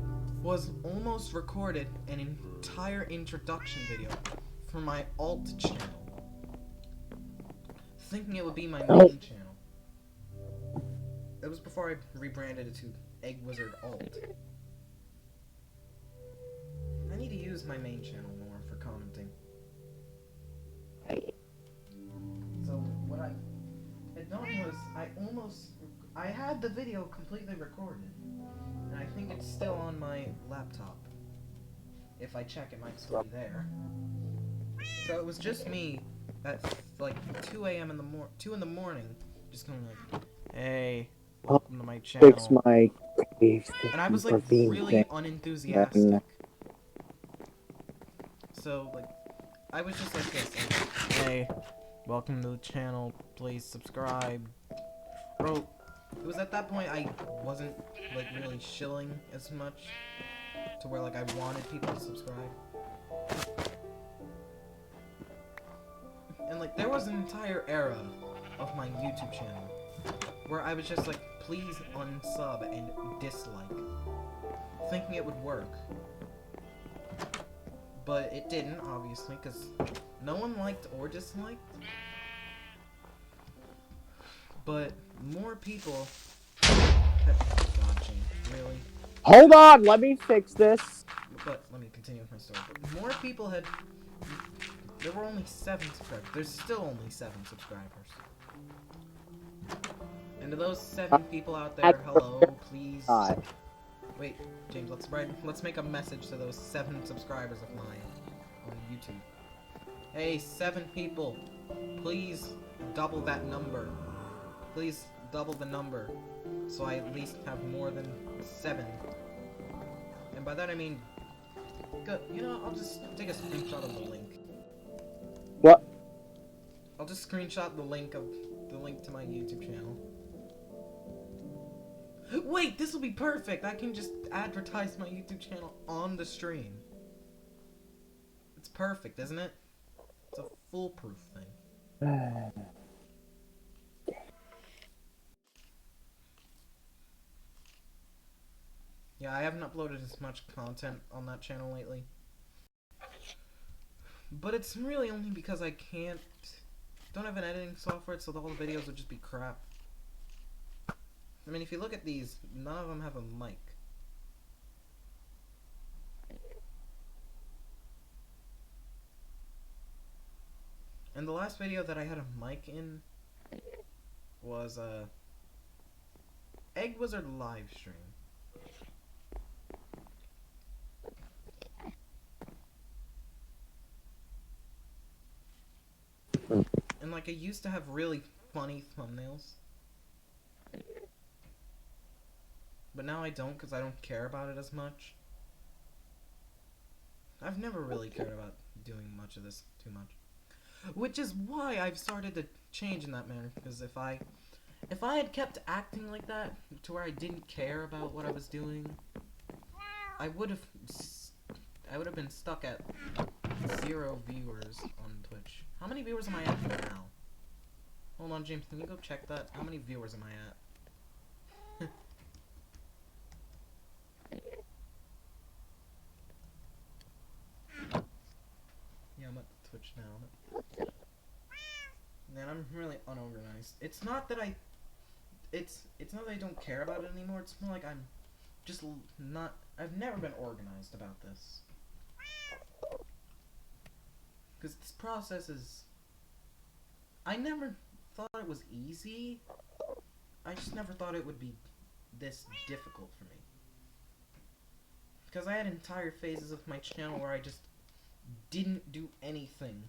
was almost recorded an entire introduction video for my alt channel, thinking it would be my main channel. It was before I rebranded it to EggWizard Alt. I need to use my main channel more for commenting. So what I had I had the video completely recorded, and I think it's still on my laptop. If I check, it might still be there. So it was just me at like 2 a.m. in the 2 in the morning, just going like, "Hey, welcome to my channel." Fix my And I was like being really thing. unenthusiastic. So like, I was just like this, like, "Hey, welcome to the channel. Please subscribe." Bro, it was at that point I wasn't like really shilling as much to where like I wanted people to subscribe. And like there was an entire era of my YouTube channel where I was just like, please unsub and dislike, thinking it would work. But it didn't, obviously, because no one liked or disliked. But more people had... Oh god, James, really? Hold on, let me fix this. But let me continue with my story. But more people had... There were only 7 subscribers. There's still only 7 subscribers. And to those 7 people out there, hello, please... Wait, James, let's make a message to those 7 subscribers of mine on YouTube. Hey, 7 people, please double that number. Please double the number, so I at least have more than 7. And by that I mean, good. You know, I'll just take a screenshot of the link. What? I'll just screenshot the link to my YouTube channel. Wait, this will be perfect. I can just advertise my YouTube channel on the stream. It's perfect, isn't it? It's a foolproof thing. Yeah, I haven't uploaded as much content on that channel lately. But it's really only because I don't have an editing software, so all the videos would just be crap. I mean, if you look at these, none of them have a mic. And the last video that I had a mic in was Egg Wizard live stream. And like I used to have really funny thumbnails. But now I don't because I don't care about it as much. I've never really cared about doing much of this too much. Which is why I've started to change in that manner, because if I had kept acting like that, to where I didn't care about what I was doing, I would have been stuck at 0 viewers on Twitch. How many viewers am I at now? Hold on, James, can you go check that? How many viewers am I at? Yeah, I'm at Twitch now. Man, I'm really unorganized. It's not that I don't care about it anymore. It's more like I'm just not... I've never been organized about this. Because this process is... I never thought it was easy. I just never thought it would be this difficult for me. Because I had entire phases of my channel where I just didn't do anything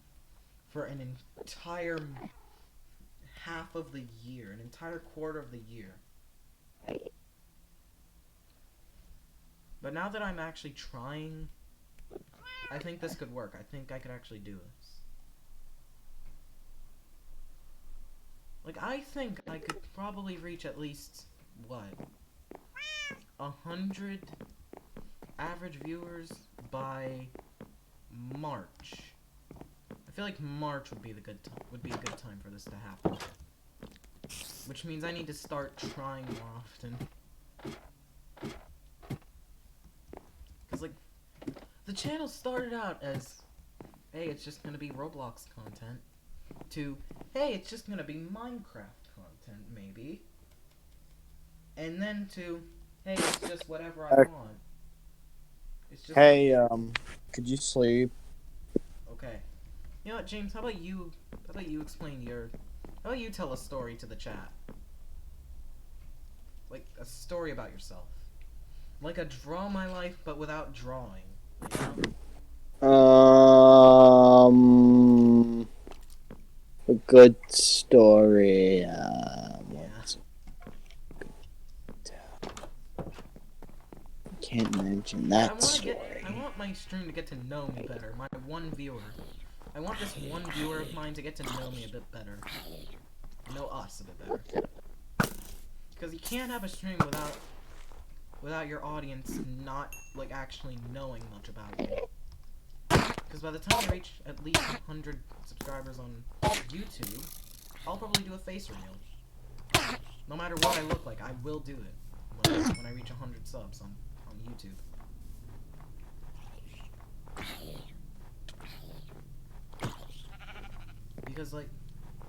for an entire half of the year, an entire quarter of the year. But now that I'm actually trying, I think this could work. I think I could actually do this. Like, I think I could probably reach at least, what, 100 average viewers by March. I feel like March would be a good time for this to happen. Which means I need to start trying more often. Cause like, the channel started out as, hey, it's just gonna be Roblox content, to, hey, it's just gonna be Minecraft content, maybe. And then to, hey, it's just whatever I want. It's just Hey, could you sleep? okay. You know what, James, how about you explain how about you tell a story to the chat? like a story about yourself, like a draw my life but without drawing. You know? A good story. Can't mention I that want to story. get. I want my stream to get to know me better. My one viewer. I want this one viewer of mine to get to know me a bit better. Know us a bit better. Because you can't have a stream without your audience not like actually knowing much about you. Because by the time I reach at least 100 subscribers on YouTube, I'll probably do a face reveal. No matter what I look like, I will do it when I reach 100 subs on YouTube. Because, like,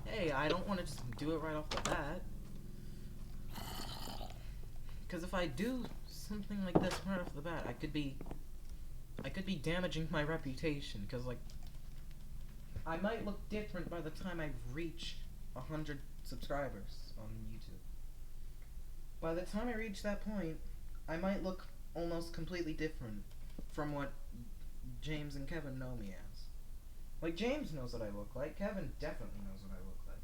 hey, I don't want to just do it right off the bat. Because if I do something like this right off the bat, I could be damaging my reputation. Because, like, I might look different by the time I reach 100 subscribers on YouTube. By the time I reach that point, I might look almost completely different from what James and Kevin know me as. Like, James knows what I look like. Kevin definitely knows what I look like.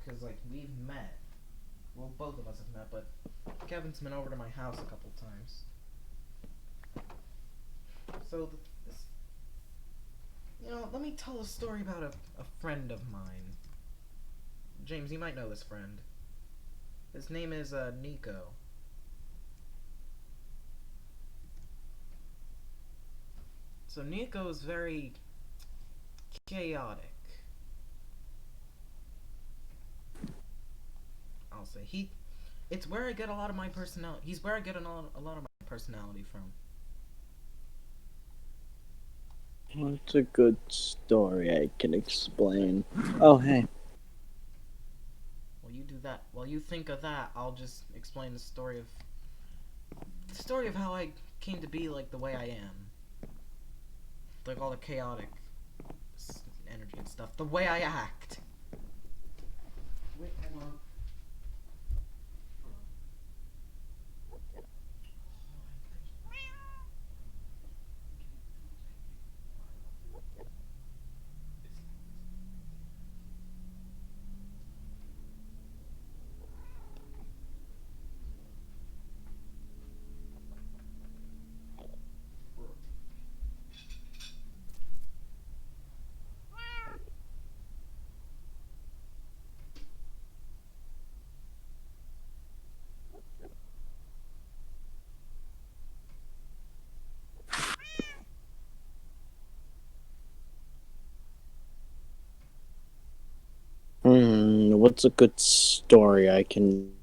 Because, like, we've met. Well, both of us have met, but Kevin's been over to my house a couple times. So, let me tell a story about a friend of mine. James, you might know this friend. His name is, Nico. So, Nico is very chaotic. I'll say it's where I get a lot of my personality. He's where I get a lot of my personality from. What's a good story I can explain? Oh, hey. While you do that, while you think of that, I'll just explain the story of how I came to be like the way I am. Like all the chaotic energy and stuff. The way I act. Wait, hold on. What's a good story I can...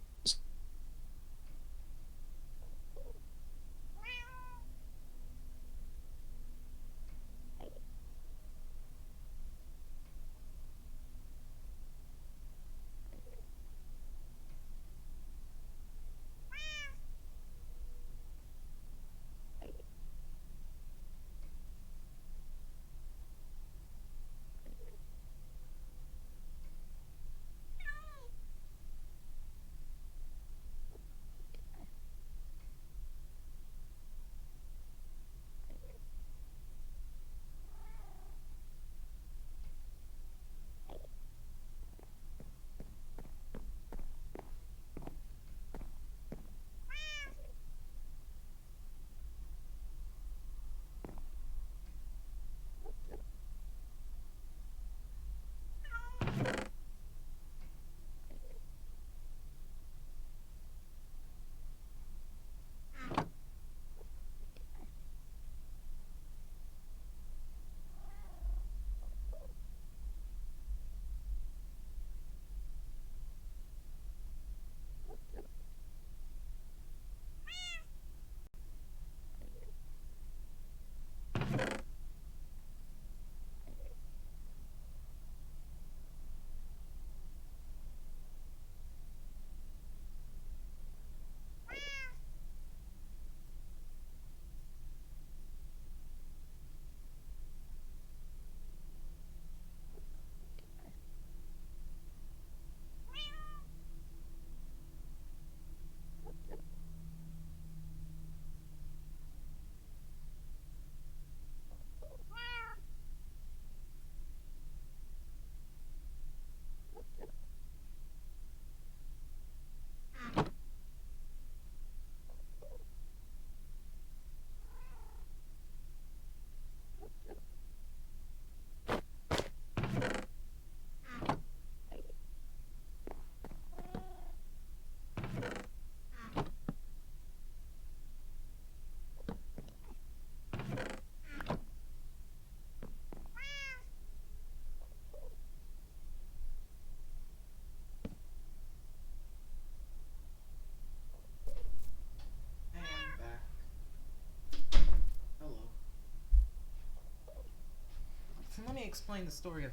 me explain the story of...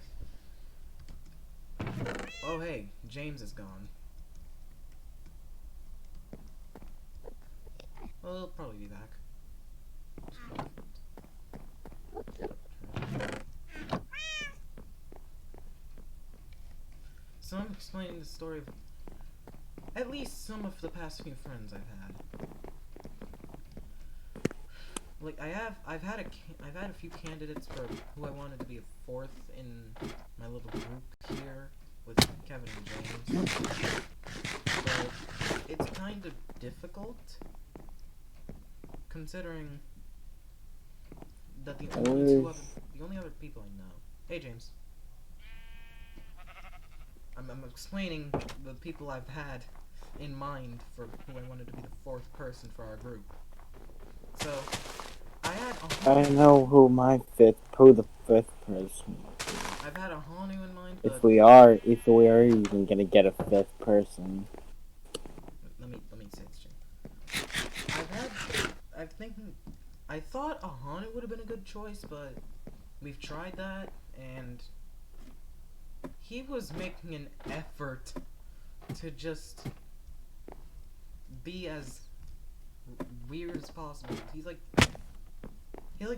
Oh hey, James is gone. Well, he'll probably be back. So I'm explaining the story of at least some of the past few friends I've had. Like I've had a few candidates for who I wanted to be a fourth in my little group here with Kevin and James, but it's kind of difficult considering that the only other people I know. Hey James. I'm explaining the people I've had in mind for who I wanted to be the fourth person for our group. So, I had I know who the fifth person. I've had a Hanu in mind, but If we are even gonna get a fifth person. let me say this, Jim. I thought a Hanu would have been a good choice, but we've tried that, and he was making an effort to just be as weird as possible. He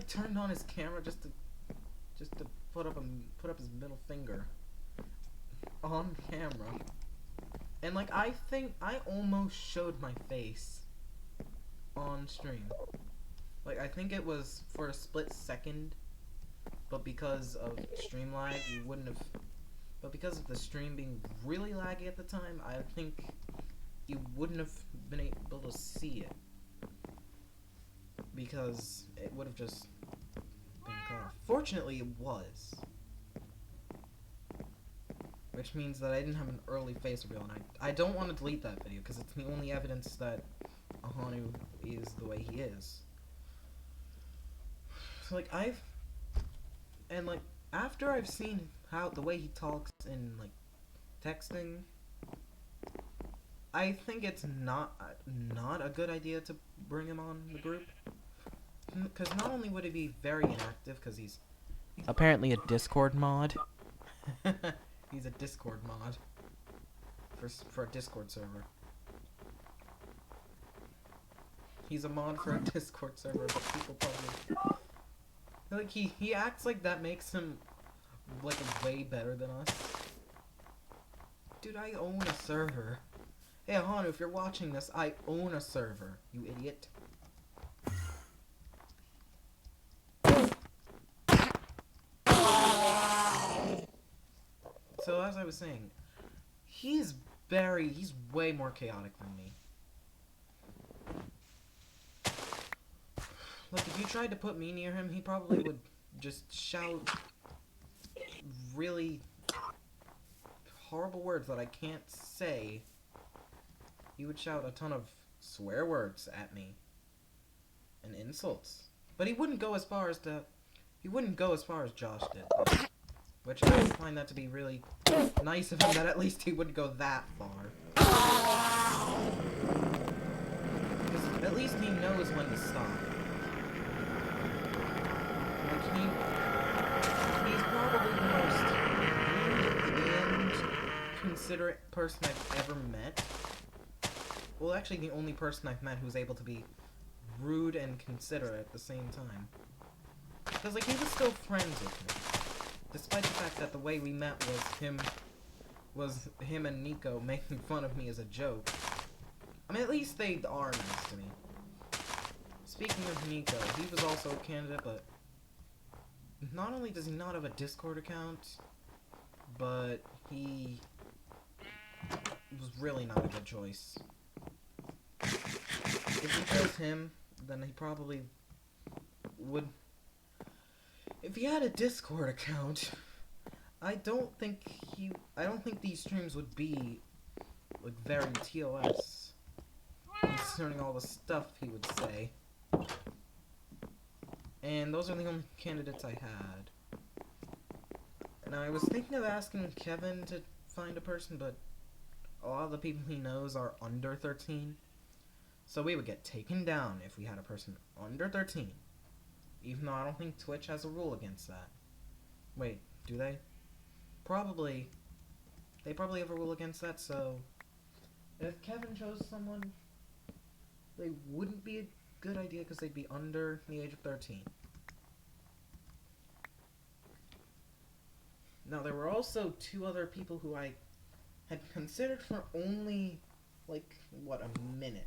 turned on his camera just to put up his middle finger on camera. And like I think I almost showed my face on stream. Like I think it was for a split second, but because of stream lag, you wouldn't have. But because of the stream being really laggy at the time, I think you wouldn't have been able to see it. Because it would have just been cut off. Fortunately, it was. Which means that I didn't have an early face reveal, and I don't want to delete that video, because it's the only evidence that Ahanu is the way he is. So, like, after I've seen the way he talks in, like, texting, I think it's not a good idea to bring him on the group. Because not only would he be very inactive, because he's apparently a Discord mod. He's a Discord mod for a Discord server. He's a mod for a Discord server, but people probably like he acts like that makes him like way better than us. Dude, I own a server. Hey Ahanu, if you're watching this, I own a server, you idiot. So as I was saying, he's way more chaotic than me. Like, if you tried to put me near him, he probably would just shout really horrible words that I can't say. He would shout a ton of swear words at me. And insults. But he wouldn't go as far as Josh did. Which I find that to be really nice of him, that at least he wouldn't go that far. Because at least he knows when to stop. Like, he's probably the most considerate person I've ever met. Well, actually the only person I've met who's able to be rude and considerate at the same time. Because, like, he was still friends with me. Despite the fact that the way we met was him and Nico making fun of me as a joke. I mean, at least they are nice to me. Speaking of Nico, he was also a candidate, but not only does he not have a Discord account, but he was really not a good choice. If you chose him, then he probably would... If he had a Discord account, I don't think these streams would be, like, very TOS, concerning all the stuff he would say. And those are the only candidates I had. And I was thinking of asking Kevin to find a person, but a lot of the people he knows are under 13. So we would get taken down if we had a person under 13. Even though I don't think Twitch has a rule against that. Wait, do they? Probably. They probably have a rule against that, so... If Kevin chose someone, they wouldn't be a good idea because they'd be under the age of 13. Now, there were also 2 other people who I had considered for only, like, what, a minute.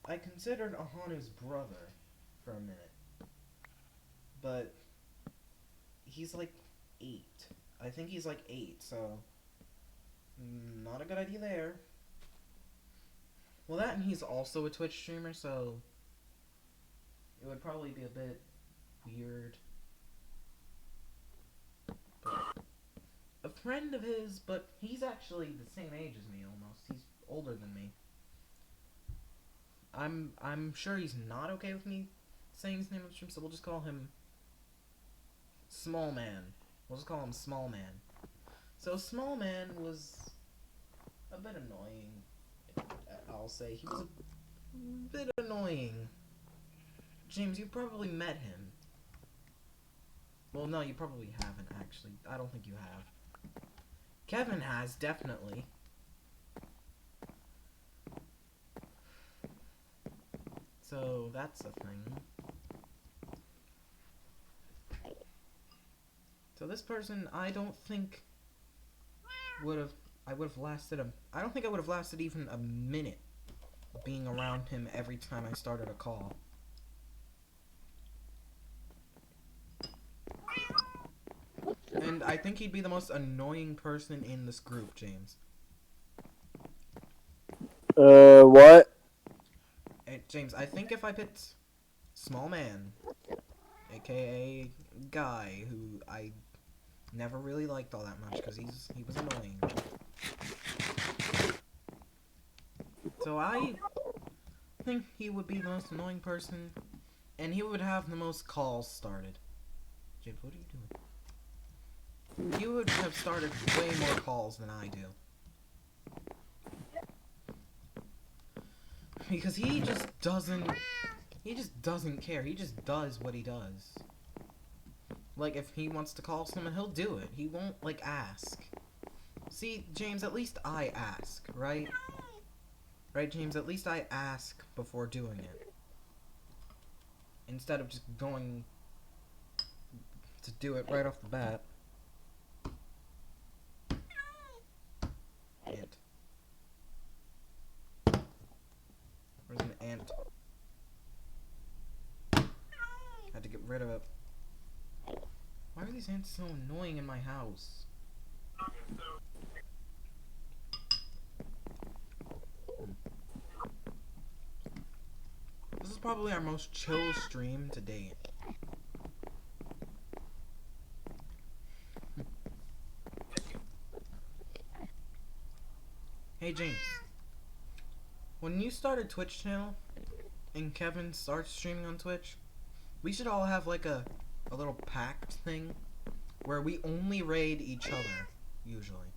I considered Ahanu's brother for a minute. But he's like 8. I think he's like 8, so not a good idea there. Well, that and he's also a Twitch streamer, so it would probably be a bit weird. But a friend of his, but he's actually the same age as me almost. He's older than me. I'm sure he's not okay with me saying his name on the stream, so we'll just call him Small Man. We'll just call him Small Man. So Small Man was a bit annoying. I'll say he was a bit annoying. James, you probably met him. Well, no, you probably haven't actually. I don't think you have. Kevin has, definitely. So that's a thing. So this person, I don't think I would have lasted I don't think I would have lasted even a minute being around him every time I started a call. And I think he'd be the most annoying person in this group, James. What? Hey, James, I think if I picked Small Man, aka Guy, who I never really liked all that much because he was annoying. So I think he would be the most annoying person, and he would have the most calls started. James, what are you doing? He would have started way more calls than I do. Because he just doesn't care. He just does what he does. Like, if he wants to call someone, he'll do it. He won't, like, ask. See, James, at least I ask, right? Right, James? At least I ask before doing it. Instead of just going to do it right off the bat. Ant. Where's an ant? Had to get rid of it. Why are these ants so annoying in my house? This is probably our most chill stream to date. Hey James, when you start a Twitch channel and Kevin starts streaming on Twitch, we should all have like a little pact thing where we only raid each other, usually.